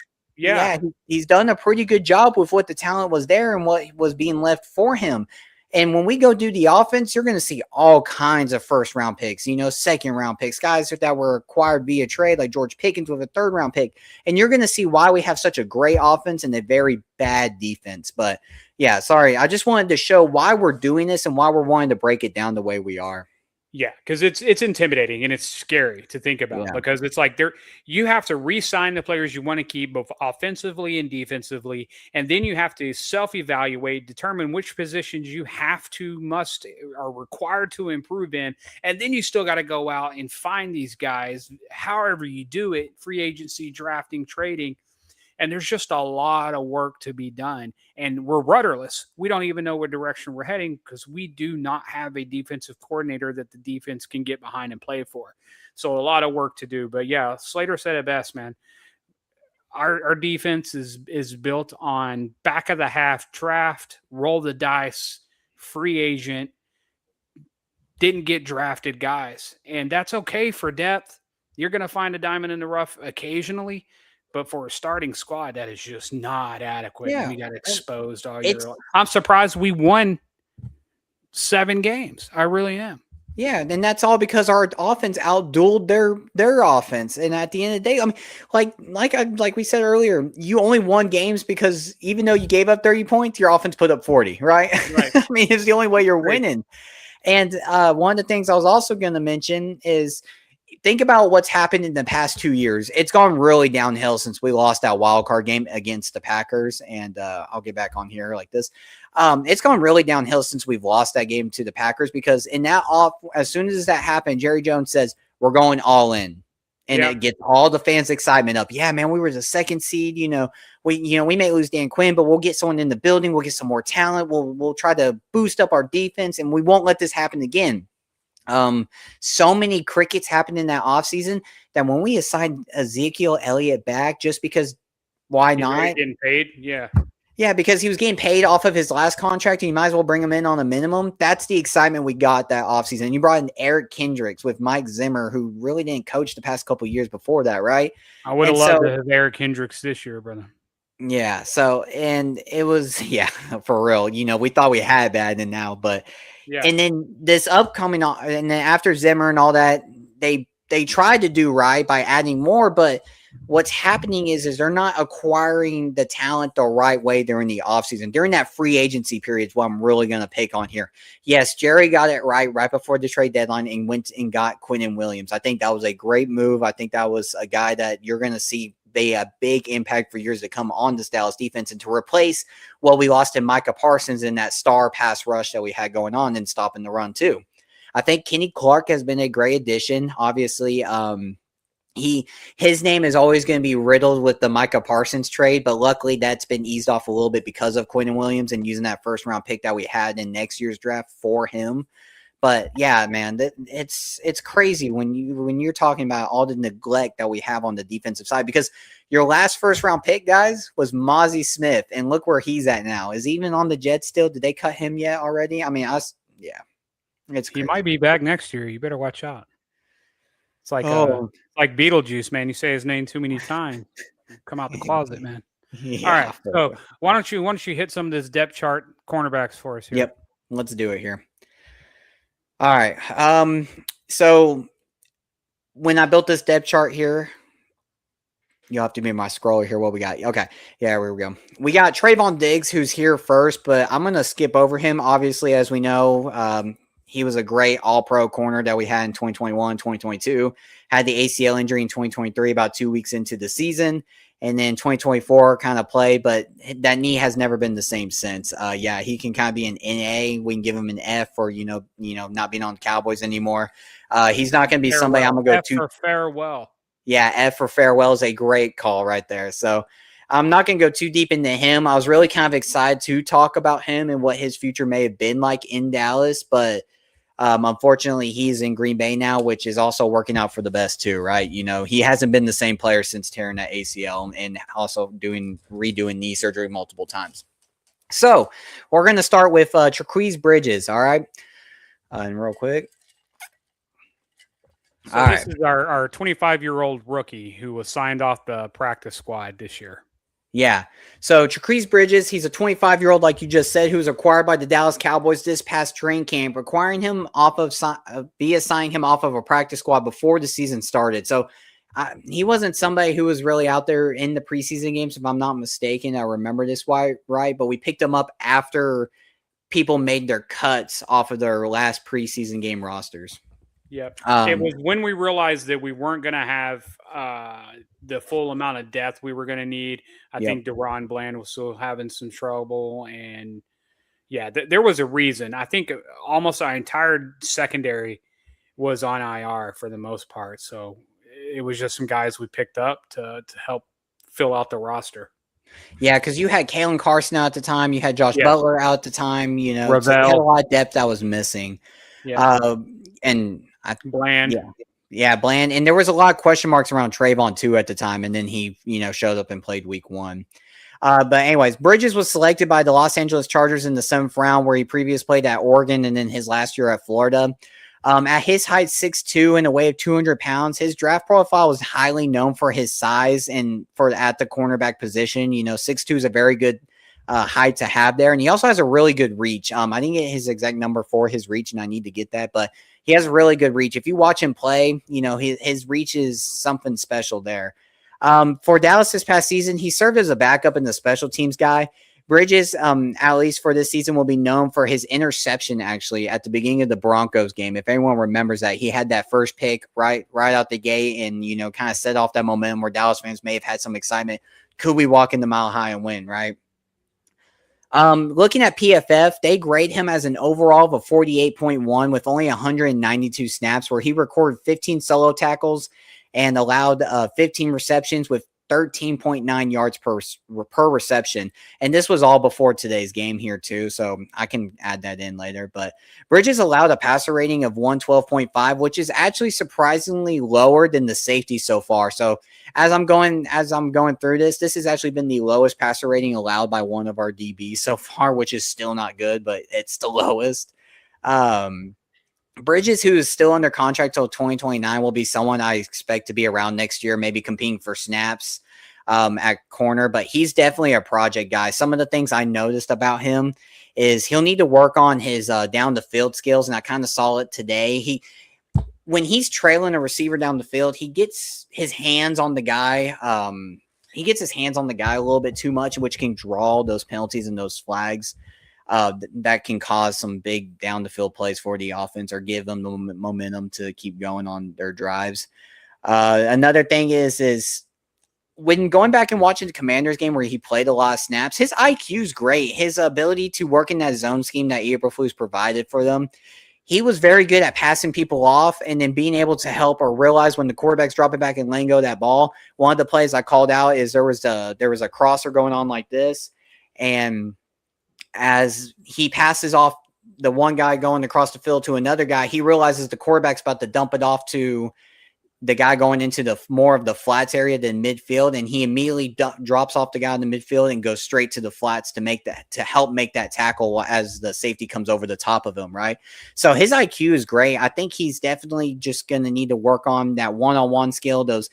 He's done a pretty good job with what the talent was there and what was being left for him. And when we go do the offense, you're going to see all kinds of 1st round picks, 2nd round picks, guys that were acquired via trade, like George Pickens with a 3rd round pick. And you're going to see why we have such a great offense and a very bad defense. But yeah, sorry. I just wanted to show why we're doing this and why we're wanting to break it down the way we are. Yeah, because it's intimidating and it's scary to think about because it's like you have to re-sign the players you want to keep both offensively and defensively, and then you have to self-evaluate, determine which positions you are required to improve in, and then you still got to go out and find these guys, however you do it, free agency, drafting, trading. And there's just a lot of work to be done. And we're rudderless. We don't even know what direction we're heading because we do not have a defensive coordinator that the defense can get behind and play for. So a lot of work to do. But yeah, Slater said it best, man. Our defense is built on back of the half draft, roll the dice, free agent, didn't get drafted guys. And that's okay for depth. You're going to find a diamond in the rough occasionally. But for a starting squad, that is just not adequate. Yeah. We got exposed all year. I'm surprised we won 7 games. I really am. Yeah, and that's all because our offense outdueled their offense. And at the end of the day, like we said earlier, you only won games because even though you gave up 30 points, your offense put up 40, right? It's the only way you're winning. And one of the things I was also going to mention is – think about what's happened in the past 2 years. It's gone really downhill since we lost that wild card game against the Packers. And I'll get back on here like this. It's gone really downhill since we've lost that game to the Packers because in that as soon as that happened, Jerry Jones says, we're going all in. And it gets all the fans' excitement up. Yeah, man, we were the 2nd seed. We may lose Dan Quinn, but we'll get someone in the building. We'll get some more talent. We'll try to boost up our defense, and we won't let this happen again. So many crickets happened in that offseason that when we assigned Ezekiel Elliott back, just because why not? Getting paid, yeah. Yeah, because he was getting paid off of his last contract, and you might as well bring him in on a minimum. That's the excitement we got that offseason. You brought in Eric Kendricks with Mike Zimmer, who really didn't coach the past couple of years before that, right? I would have loved to have Eric Kendricks this year, brother. Yeah, so, and it was, for real. We thought we had that and now, but yeah. And then this upcoming, and then after Zimmer and all that, they tried to do right by adding more, but what's happening is they're not acquiring the talent the right way during the offseason. During that free agency period is what I'm really going to pick on here. Yes, Jerry got it right before the trade deadline and went and got Quinnen Williams. I think that was a great move. I think that was a guy that you're going to see be a big impact for years to come on this Dallas defense and to replace what we lost in Micah Parsons in that star pass rush that we had going on and stopping the run too. I think Kenny Clark has been a great addition. Obviously, his name is always going to be riddled with the Micah Parsons trade, but luckily that's been eased off a little bit because of Quinnen Williams and using that 1st round pick that we had in next year's draft for him. But yeah, man, it's crazy when you're talking about all the neglect that we have on the defensive side, because your last first round pick, guys, was Mozzie Smith, and look where he's at now. Is he even on the Jets still? Did they cut him yet already? I mean, yeah, it's He crazy. might be back next year. You better watch out. It's like Beetlejuice, man. You say his name too many times, come out the closet, man. All yeah. right. So why don't you hit some of this depth chart cornerbacks for us here? Yep. Let's do it here. All right. So when I built this depth chart here, you'll have to be my scroller here. What we got? Okay. Yeah, here we go. We got Trevon Diggs, who's here first, but I'm going to skip over him. Obviously, as we know, he was a great all-pro corner that we had in 2021, 2022. Had the ACL injury in 2023, about 2 weeks into the season. And then 2024 kind of played, but that knee has never been the same since. Yeah, he can kind of be an NA. We can give him an F for, not being on the Cowboys anymore. He's not going to be somebody I'm going to go to. F for farewell. Yeah, F for farewell is a great call right there. So I'm not going to go too deep into him. I was really kind of excited to talk about him and what his future may have been like in Dallas, but unfortunately, he's in Green Bay now, which is also working out for the best too, right? He hasn't been the same player since tearing that ACL and also redoing knee surgery multiple times. So we're going to start with Traquise Bridges, all right? And real quick. So this is our 25-year-old rookie who was signed off the practice squad this year. Yeah. So Traquise Bridges, he's a 25-year-old, like you just said, who was acquired by the Dallas Cowboys this past training camp, signing him off of a practice squad before the season started. So he wasn't somebody who was really out there in the preseason games, if I'm not mistaken. I remember this right, but we picked him up after people made their cuts off of their last preseason game rosters. Yep. It was when we realized that we weren't going to have the full amount of depth we were going to need. I think Deron Bland was still having some trouble. And, yeah, there was a reason. I think almost our entire secondary was on IR for the most part. So it was just some guys we picked up to help fill out the roster. Yeah, because you had Kalen Carson out at the time. You had Josh Butler out at the time. So you had a lot of depth that was missing. Yeah. Bland. Yeah, Bland. And there was a lot of question marks around Trevon too at the time. And then he, showed up and played week 1. But anyways, Bridges was selected by the Los Angeles Chargers in the 7th round, where he previously played at Oregon and then his last year at Florida. At his height, 6'2", and a weight of 200 pounds, his draft profile was highly known for his size and at the cornerback position. 6'2" is a very good height to have there. And he also has a really good reach. I didn't get his exact number for his reach, and I need to get that, but he has a really good reach. If you watch him play, his reach is something special there. For Dallas this past season, he served as a backup and the special teams guy. Bridges, at least for this season, will be known for his interception, actually, at the beginning of the Broncos game. If anyone remembers that, he had that first pick right out the gate and, kind of set off that momentum where Dallas fans may have had some excitement. Could we walk in the Mile High and win, right? Looking at PFF, they grade him as an overall of a 48.1 with only 192 snaps, where he recorded 15 solo tackles and allowed 15 receptions with 13.9 yards per reception. And this was all before today's game here too, so I can add that in later. But Bridges allowed a passer rating of 112.5, which is actually surprisingly lower than the safety so far. So as I'm going through this has actually been the lowest passer rating allowed by one of our DBs so far, which is still not good, but it's the lowest. Bridges, who is still under contract till 2029, will be someone I expect to be around next year, maybe competing for snaps at corner, but he's definitely a project guy. Some of the things I noticed about him is he'll need to work on his down the field skills, and I kind of saw it today. When he's trailing a receiver down the field, he gets his hands on the guy. He gets his hands on the guy a little bit too much, which can draw those penalties and those flags. That can cause some big down the field plays for the offense or give them the momentum to keep going on their drives. Another thing is when going back and watching the Commanders game where he played a lot of snaps, his IQ is great. His ability to work in that zone scheme that Eberflus provided for them, he was very good at passing people off and then being able to help or realize when the quarterback's dropping back and letting go of that ball. One of the plays I called out is there was a crosser going on like this, and as he passes off the one guy going across the field to another guy, he realizes the quarterback's about to dump it off to the guy going into the more of the flats area than midfield, and he immediately drops off the guy in the midfield and goes straight to the flats to help make that tackle as the safety comes over the top of him, right? So his IQ is great. I think he's definitely just going to need to work on that one-on-one skill, those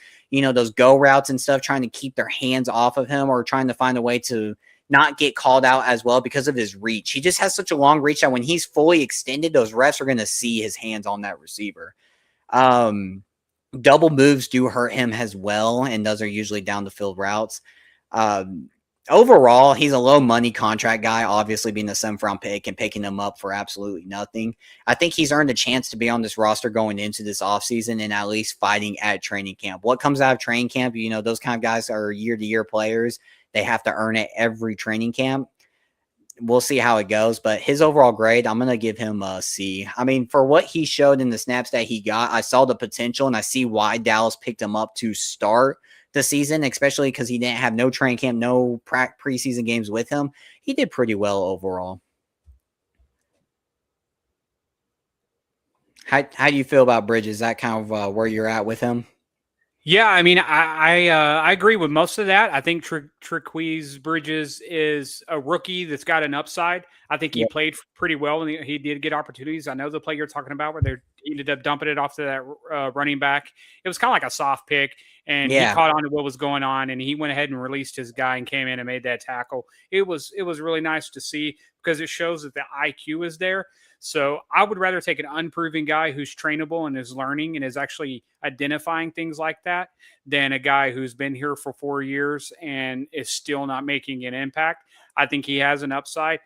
go routes and stuff, trying to keep their hands off of him or trying to find a way to not get called out as well because of his reach. He just has such a long reach that when he's fully extended, those refs are going to see his hands on that receiver. Double moves do hurt him as well, and those are usually down the field routes. Overall, he's a low money contract guy, obviously being a 7th-round pick and picking him up for absolutely nothing. I think he's earned a chance to be on this roster going into this offseason and at least fighting at training camp. What comes out of training camp, those kind of guys are year-to-year players. They have to earn it every training camp. We'll see how it goes, but his overall grade, I'm going to give him a C. I mean, for what he showed in the snaps that he got, I saw the potential, and I see why Dallas picked him up to start the season, especially because he didn't have no training camp, no preseason games with him. He did pretty well overall. How do you feel about Bridges? Is that kind of where you're at with him? Yeah, I mean, I agree with most of that. I think Tre'Quez Bridges is a rookie that's got an upside. I think he played pretty well, and he did get opportunities. I know the play you're talking about where they ended up dumping it off to that running back. It was kind of like a soft pick, and he caught on to what was going on, and he went ahead and released his guy and came in and made that tackle. It was really nice to see because it shows that the IQ is there. So I would rather take an unproven guy who's trainable and is learning and is actually identifying things like that than a guy who's been here for 4 years and is still not making an impact. I think he has an upside.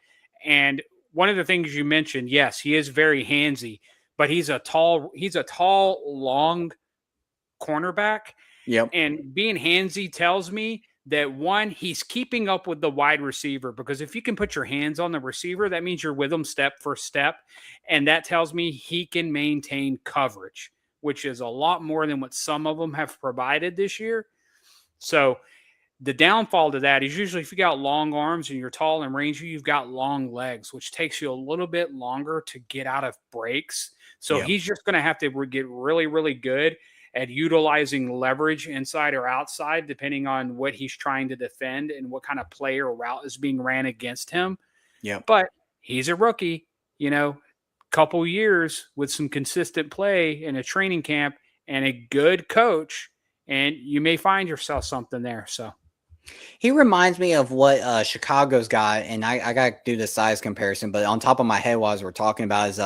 And one of the things you mentioned, yes, he is very handsy, but he's a tall, long cornerback. Yep. And being handsy tells me that one, he's keeping up with the wide receiver, because if you can put your hands on the receiver, that means you're with him step for step. And that tells me he can maintain coverage, which is a lot more than what some of them have provided this year. So the downfall to that is usually if you got long arms and you're tall and rangy, you've got long legs, which takes you a little bit longer to get out of breaks. So he's just going to have to get really, really good at utilizing leverage inside or outside, depending on what he's trying to defend and what kind of play or route is being ran against him. Yeah. But he's a rookie, couple years with some consistent play in a training camp and a good coach, and you may find yourself something there. So he reminds me of what Chicago's got, and I got to do the size comparison, but on top of my head while we're talking about is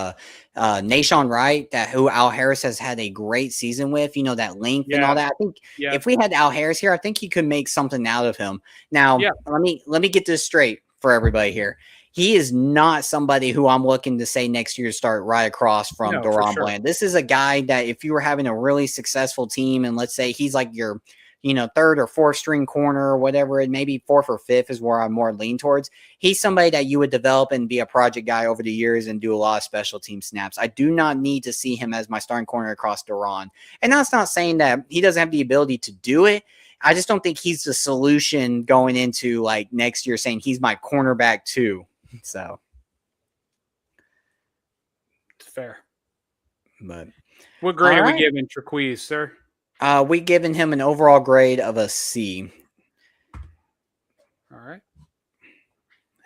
Nahshon Wright, who Al Harris has had a great season with, that length and all that. I think if we had Al Harris here, I think he could make something out of him. Now, let me get this straight for everybody here. He is not somebody who I'm looking to say next year start right across from Deron Bland. This is a guy that if you were having a really successful team, and let's say he's like your – 3rd or 4th string corner or whatever, and maybe 4th or 5th is where I'm more lean towards. He's somebody that you would develop and be a project guy over the years and do a lot of special team snaps. I do not need to see him as my starting corner across Deron. And that's not saying that he doesn't have the ability to do it. I just don't think he's the solution going into like next year saying he's my cornerback too. So it's fair. But what grade are we giving Tre'Quez, sir? We given him an overall grade of a C. All right.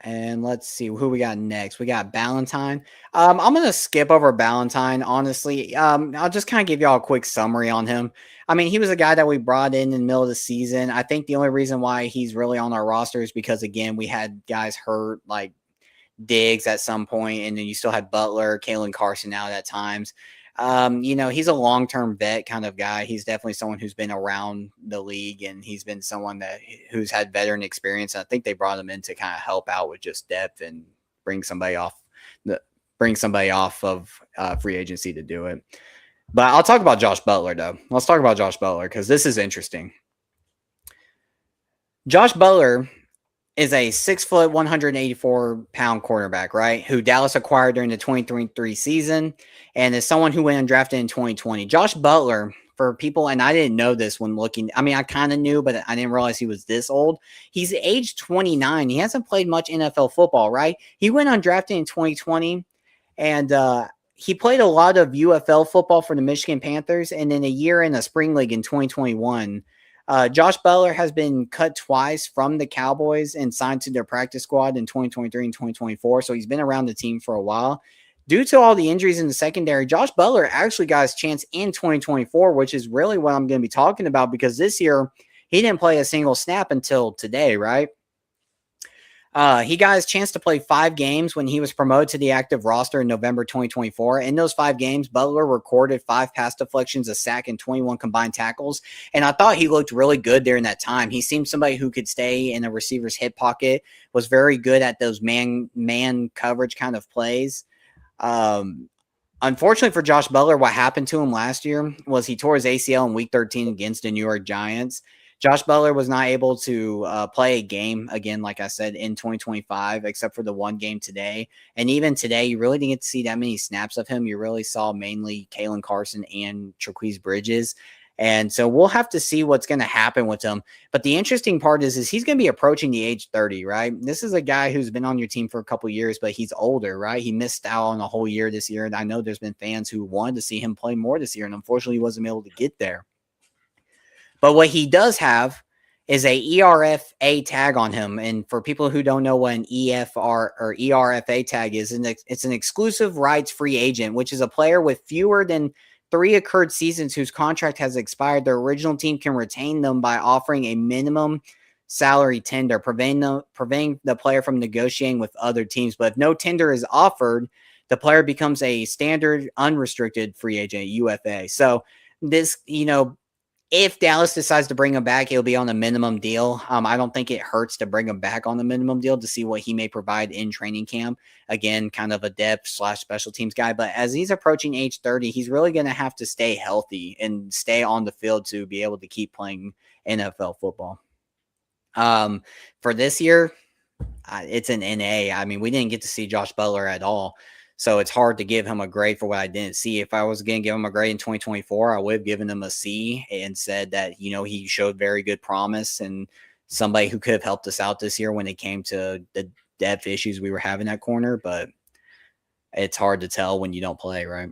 And let's see who we got next. We got Ballantyne. I'm going to skip over Ballantyne, honestly. I'll just kind of give y'all a quick summary on him. I mean, he was a guy that we brought in the middle of the season. I think the only reason why he's really on our roster is because, again, we had guys hurt like Diggs at some point, and then you still had Butler, Kalen Carson out at times. He's a long-term vet kind of guy. He's definitely someone who's been around the league, and he's been someone who's had veteran experience. I think they brought him in to kind of help out with just depth and bring somebody off of free agency to do it. But I'll talk about Josh Butler though. Let's talk about Josh Butler because this is interesting. Josh Butler is a 6 foot, 184-pound quarterback, right? Who Dallas acquired during the 2023 season and is someone who went undrafted in 2020. Josh Butler, for people, and I didn't know this when looking. I mean, I kind of knew, but I didn't realize he was this old. He's age 29. He hasn't played much NFL football, right? He went undrafted in 2020. And he played a lot of UFL football for the Michigan Panthers, and then a year in a spring league in 2021. Josh Butler has been cut twice from the Cowboys and signed to their practice squad in 2023 and 2024. So he's been around the team for a while. Due to all the injuries in the secondary, Josh Butler actually got his chance in 2024, which is really what I'm going to be talking about, because this year he didn't play a single snap until today, right? He got his chance to play 5 games when he was promoted to the active roster in November 2024. In those 5 games, Butler recorded 5 pass deflections, a sack, and 21 combined tackles. And I thought he looked really good during that time. He seemed somebody who could stay in a receiver's hip pocket, was very good at those man coverage kind of plays. Unfortunately for Josh Butler, what happened to him last year was he tore his ACL in Week 13 against the New York Giants. Josh Butler was not able to play a game again, like I said, in 2025, except for the one game today. And even today, you really didn't get to see that many snaps of him. You really saw mainly Kalen Carson and Trevon Bridges. And so we'll have to see what's going to happen with him. But the interesting part is he's going to be approaching the age 30, right? This is a guy who's been on your team for a couple years, but he's older, right? He missed out on a whole year this year. And I know there's been fans who wanted to see him play more this year, and unfortunately he wasn't able to get there. But what he does have is a ERFA tag on him. And for people who don't know what an EFR or ERFA tag is, it's an exclusive rights free agent, which is a player with fewer than 3 occurred seasons whose contract has expired. Their original team can retain them by offering a minimum salary tender, preventing the player from negotiating with other teams. But if no tender is offered, the player becomes a standard unrestricted free agent, UFA. So this, if Dallas decides to bring him back, he'll be on a minimum deal. I don't think it hurts to bring him back on the minimum deal to see what he may provide in training camp. Again, kind of a depth / special teams guy. But as he's approaching age 30, he's really going to have to stay healthy and stay on the field to be able to keep playing NFL football. For this year, it's an NA. I mean, we didn't get to see Josh Butler at all. So it's hard to give him a grade for what I didn't see. If I was going to give him a grade in 2024, I would have given him a C and said that, he showed very good promise and somebody who could have helped us out this year when it came to the depth issues we were having at corner. But it's hard to tell when you don't play, right?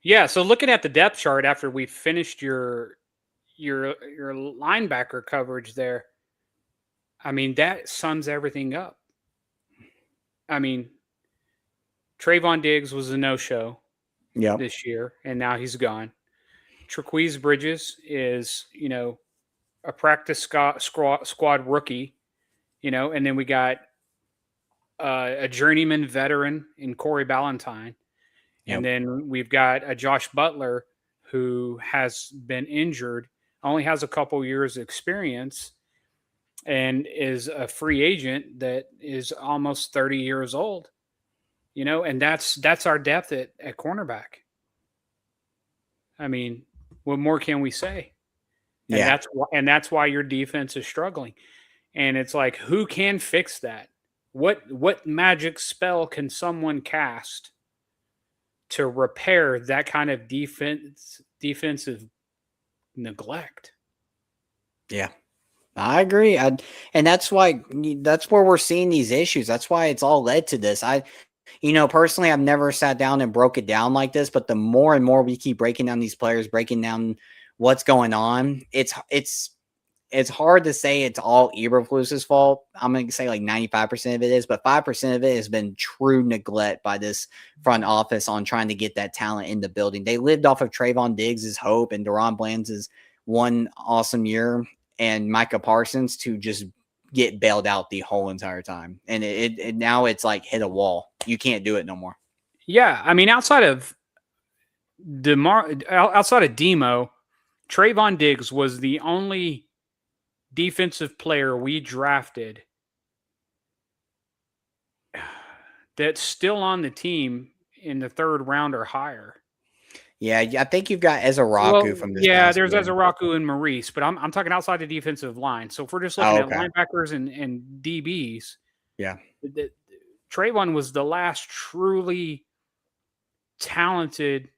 Yeah. So looking at the depth chart after we finished your linebacker coverage there, I mean, that sums everything up. I mean, Trevon Diggs was a no-show this year, and now he's gone. Trevon Bridges is, a practice squad rookie, and then we got a journeyman veteran in Corey Ballantyne. And then we've got a Josh Butler who has been injured, only has a couple years of experience, and is a free agent that is almost 30 years old. And that's our depth at cornerback. I mean, what more can we say? And that's why your defense is struggling. And it's like, who can fix that? What magic spell can someone cast to repair that kind of defensive neglect? Yeah. I agree. And that's where we're seeing these issues. That's why it's all led to this. Personally, I've never sat down and broke it down like this, but the more and more we keep breaking down these players, breaking down what's going on, it's hard to say it's all Eberflus's fault. I'm going to say like 95% of it is, but 5% of it has been true neglect by this front office on trying to get that talent in the building. They lived off of Trevon Diggs' hope and Deron Bland's one awesome year and Micah Parsons to just get bailed out the whole entire time. And it now it's like hit a wall. You can't do it no more. Yeah. I mean, outside of Demo, Trevon Diggs was the only defensive player we drafted that's still on the team in the 3rd round or higher. Yeah, I think you've got Ezeraku from this. Yeah, there's Ezeraku and Maurice, but I'm talking outside the defensive line. So if we're just looking at linebackers and DBs, Trevon was the last truly talented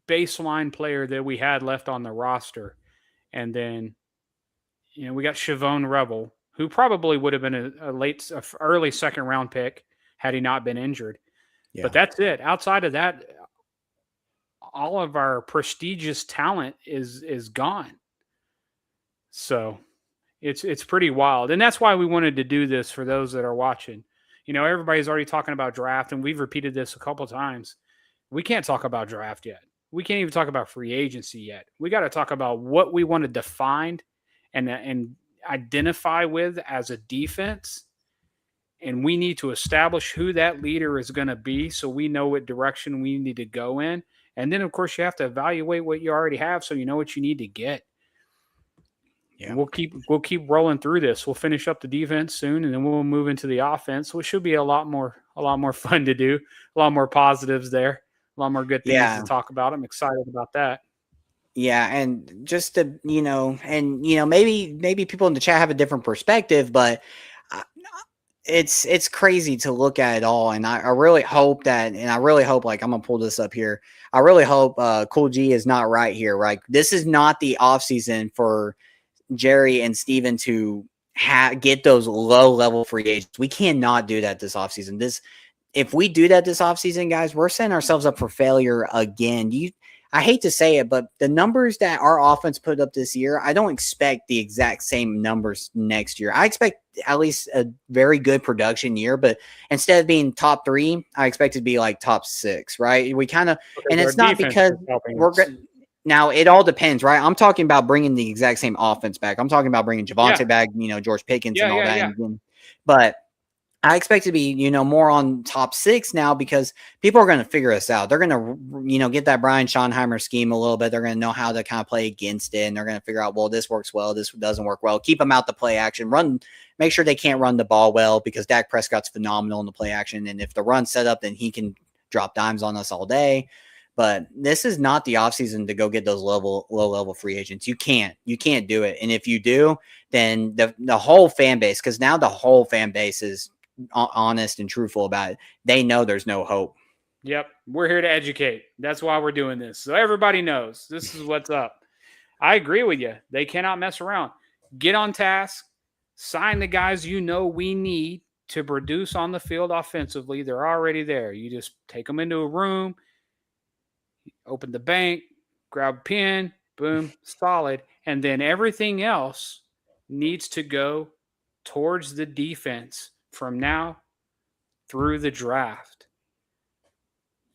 baseline player that we had left on the roster. And then, we got Chavon Rebel, who probably would have been a early 2nd round pick had he not been injured. Yeah. But that's it. Outside of that, all of our prestigious talent is gone. So it's pretty wild. And that's why we wanted to do this for those that are watching. Everybody's already talking about draft, and we've repeated this a couple of times. We can't talk about draft yet. We can't even talk about free agency yet. We got to talk about what we want to define and identify with as a defense. And we need to establish who that leader is going to be so we know what direction we need to go in. And then, of course, you have to evaluate what you already have so you know what you need to get. Yeah. We'll keep rolling through this. We'll finish up the defense soon, and then we'll move into the offense, which should be a lot more fun to do. A lot more positives there. A lot more good things to talk about. I'm excited about that. Yeah, and just to maybe people in the chat have a different perspective, but it's crazy to look at it all. And I really hope that, and I really hope, like, I'm gonna pull this up here. I really hope Cool G is not right here. Right, this is not the offseason for Jerry and Steven to get those low level free agents. We cannot do that this offseason. If we do that this offseason, guys, we're setting ourselves up for failure again. I hate to say it, but the numbers that our offense put up this year, I don't expect the exact same numbers next year. I expect at least a very good production year, but instead of being top 3, I expect it to be like top 6, right? We kind of, and it's not because we're good. Now, it all depends, right? I'm talking about bringing the exact same offense back. I'm talking about bringing Javonte back, George Pickens and all that. Yeah. But I expect to be, more on top 6 now because people are going to figure us out. They're going to, get that Brian Schottenheimer scheme a little bit. They're going to know how to kind of play against it. And they're going to figure out, well, this works well. This doesn't work well. Keep them out the play action. Make sure they can't run the ball well because Dak Prescott's phenomenal in the play action. And if the run's set up, then he can drop dimes on us all day. But this is not the offseason to go get those low-level free agents. You can't do it. And if you do, then the whole fan base, because now the whole fan base is honest and truthful about it. They know there's no hope. Yep. We're here to educate. That's why we're doing this. So everybody knows this is what's up. I agree with you. They cannot mess around. Get on task. Sign the guys we need to produce on the field offensively. They're already there. You just take them into a room, open the bank, grab a pen, boom, solid. And then everything else needs to go towards the defense from now through the draft.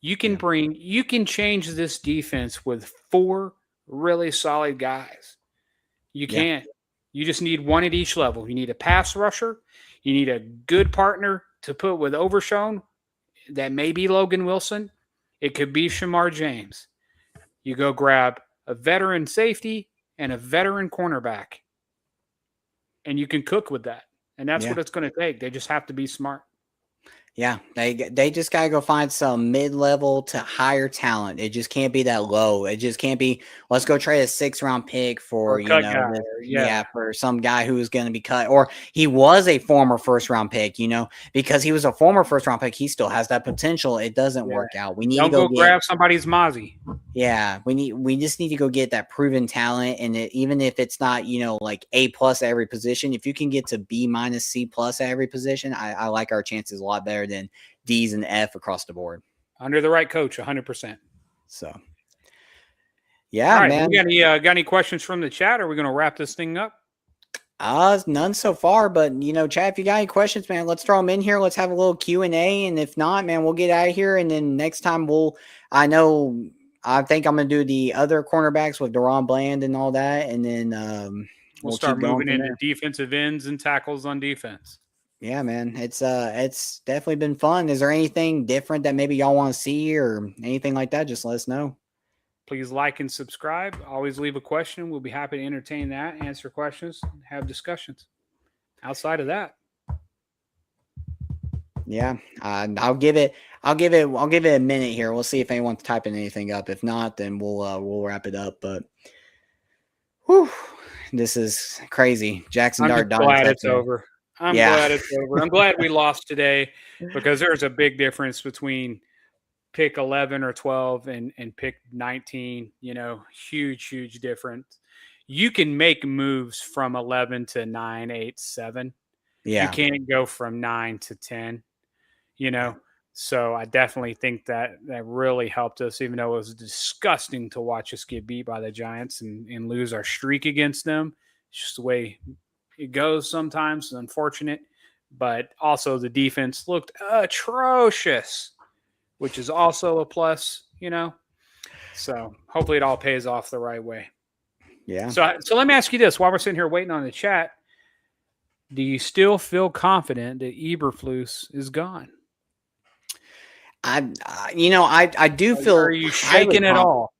You can change this defense with 4 really solid guys. You can. You just need one at each level. You need a pass rusher. You need a good partner to put with Overshown. That may be Logan Wilson. It could be Shamar James. You go grab a veteran safety and a veteran cornerback. And you can cook with that. And that's what it's going to take. They just have to be smart. Yeah, they just got to go find some mid-level to higher talent. It just can't be that low. It just can't be, let's go trade a 6th-round pick for, for some guy who's going to be cut. Or he was a former first-round pick, because he was a former first-round pick. He still has that potential. It doesn't work out. We need to go grab somebody's Mozzie. Yeah, we just need to go get that proven talent. And even if it's not, like A+ at every position, if you can get to B- C+ at every position, I like our chances a lot better than D's and F across the board. Under the right coach, 100%. So, yeah, right, man. Got any questions from the chat? Or are we going to wrap this thing up? None so far, but chat, if you got any questions, man, let's throw them in here. Let's have a little Q&A, and if not, man, we'll get out of here. And then next time I think I'm going to do the other cornerbacks with Deron Bland and all that, and then we'll start moving into defensive ends and tackles on defense. Yeah, man, it's definitely been fun. Is there anything different that maybe y'all want to see or anything like that? Just let us know. Please like and subscribe. Always leave a question. We'll be happy to entertain that, answer questions, have discussions. Outside of that, yeah, I'll give it a minute here. We'll see if anyone's typing anything up. If not, then we'll wrap it up. But whew, this is crazy. Jackson Dart. I'm glad it's over. I'm glad it's over. I'm glad we lost today because there's a big difference between pick 11 or 12 and pick 19. Huge difference. You can make moves from 11 to 9, 8, 7. Yeah. You can't go from 9 to 10. So I definitely think that really helped us, even though it was disgusting to watch us get beat by the Giants and lose our streak against them. It's just the way it goes sometimes. It's unfortunate. But also the defense looked atrocious, which is also a plus, So hopefully it all pays off the right way. Yeah. So let me ask you this: while we're sitting here waiting on the chat, do you still feel confident that Eberflus is gone? I do feel. Are you shaking at all?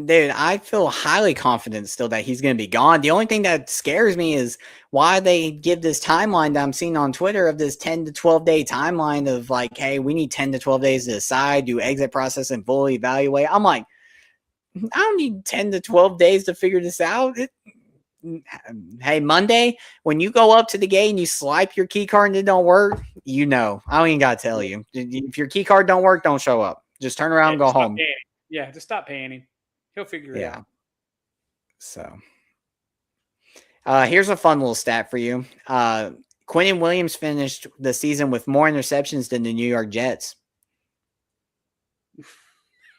Dude, I feel highly confident still that he's going to be gone. The only thing that scares me is why they give this timeline that I'm seeing on Twitter of this 10 to 12 day timeline of like, hey, we need 10 to 12 days to decide, do exit process, and fully evaluate. I'm like, I don't need 10 to 12 days to figure this out. Hey, Monday, when you go up to the gate and you swipe your key card and it don't work, I don't even got to tell you. If your key card don't work, don't show up. Just turn around and go home. Yeah, just stop paying him. He'll figure it out. So, here's a fun little stat for you. Quinnen Williams finished the season with more interceptions than the New York Jets.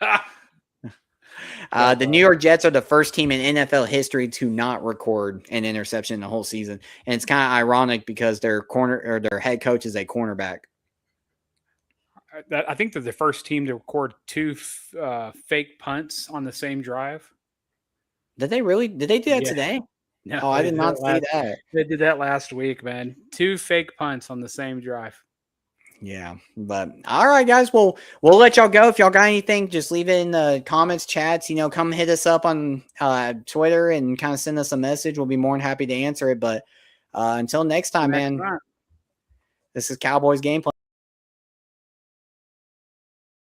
The New York Jets are the first team in NFL history to not record an interception in the whole season. And it's kind of ironic because their head coach is a cornerback. I think they're the first team to record 2 fake punts on the same drive. Did they really? Did they do that today? No, I did not see that. They did that last week, man. 2 fake punts on the same drive. Yeah, but all right, guys. Well, we'll let y'all go. If y'all got anything, just leave it in the comments, chats. Come hit us up on Twitter and kind of send us a message. We'll be more than happy to answer it. But until next time, man. This is Cowboys Gameplan.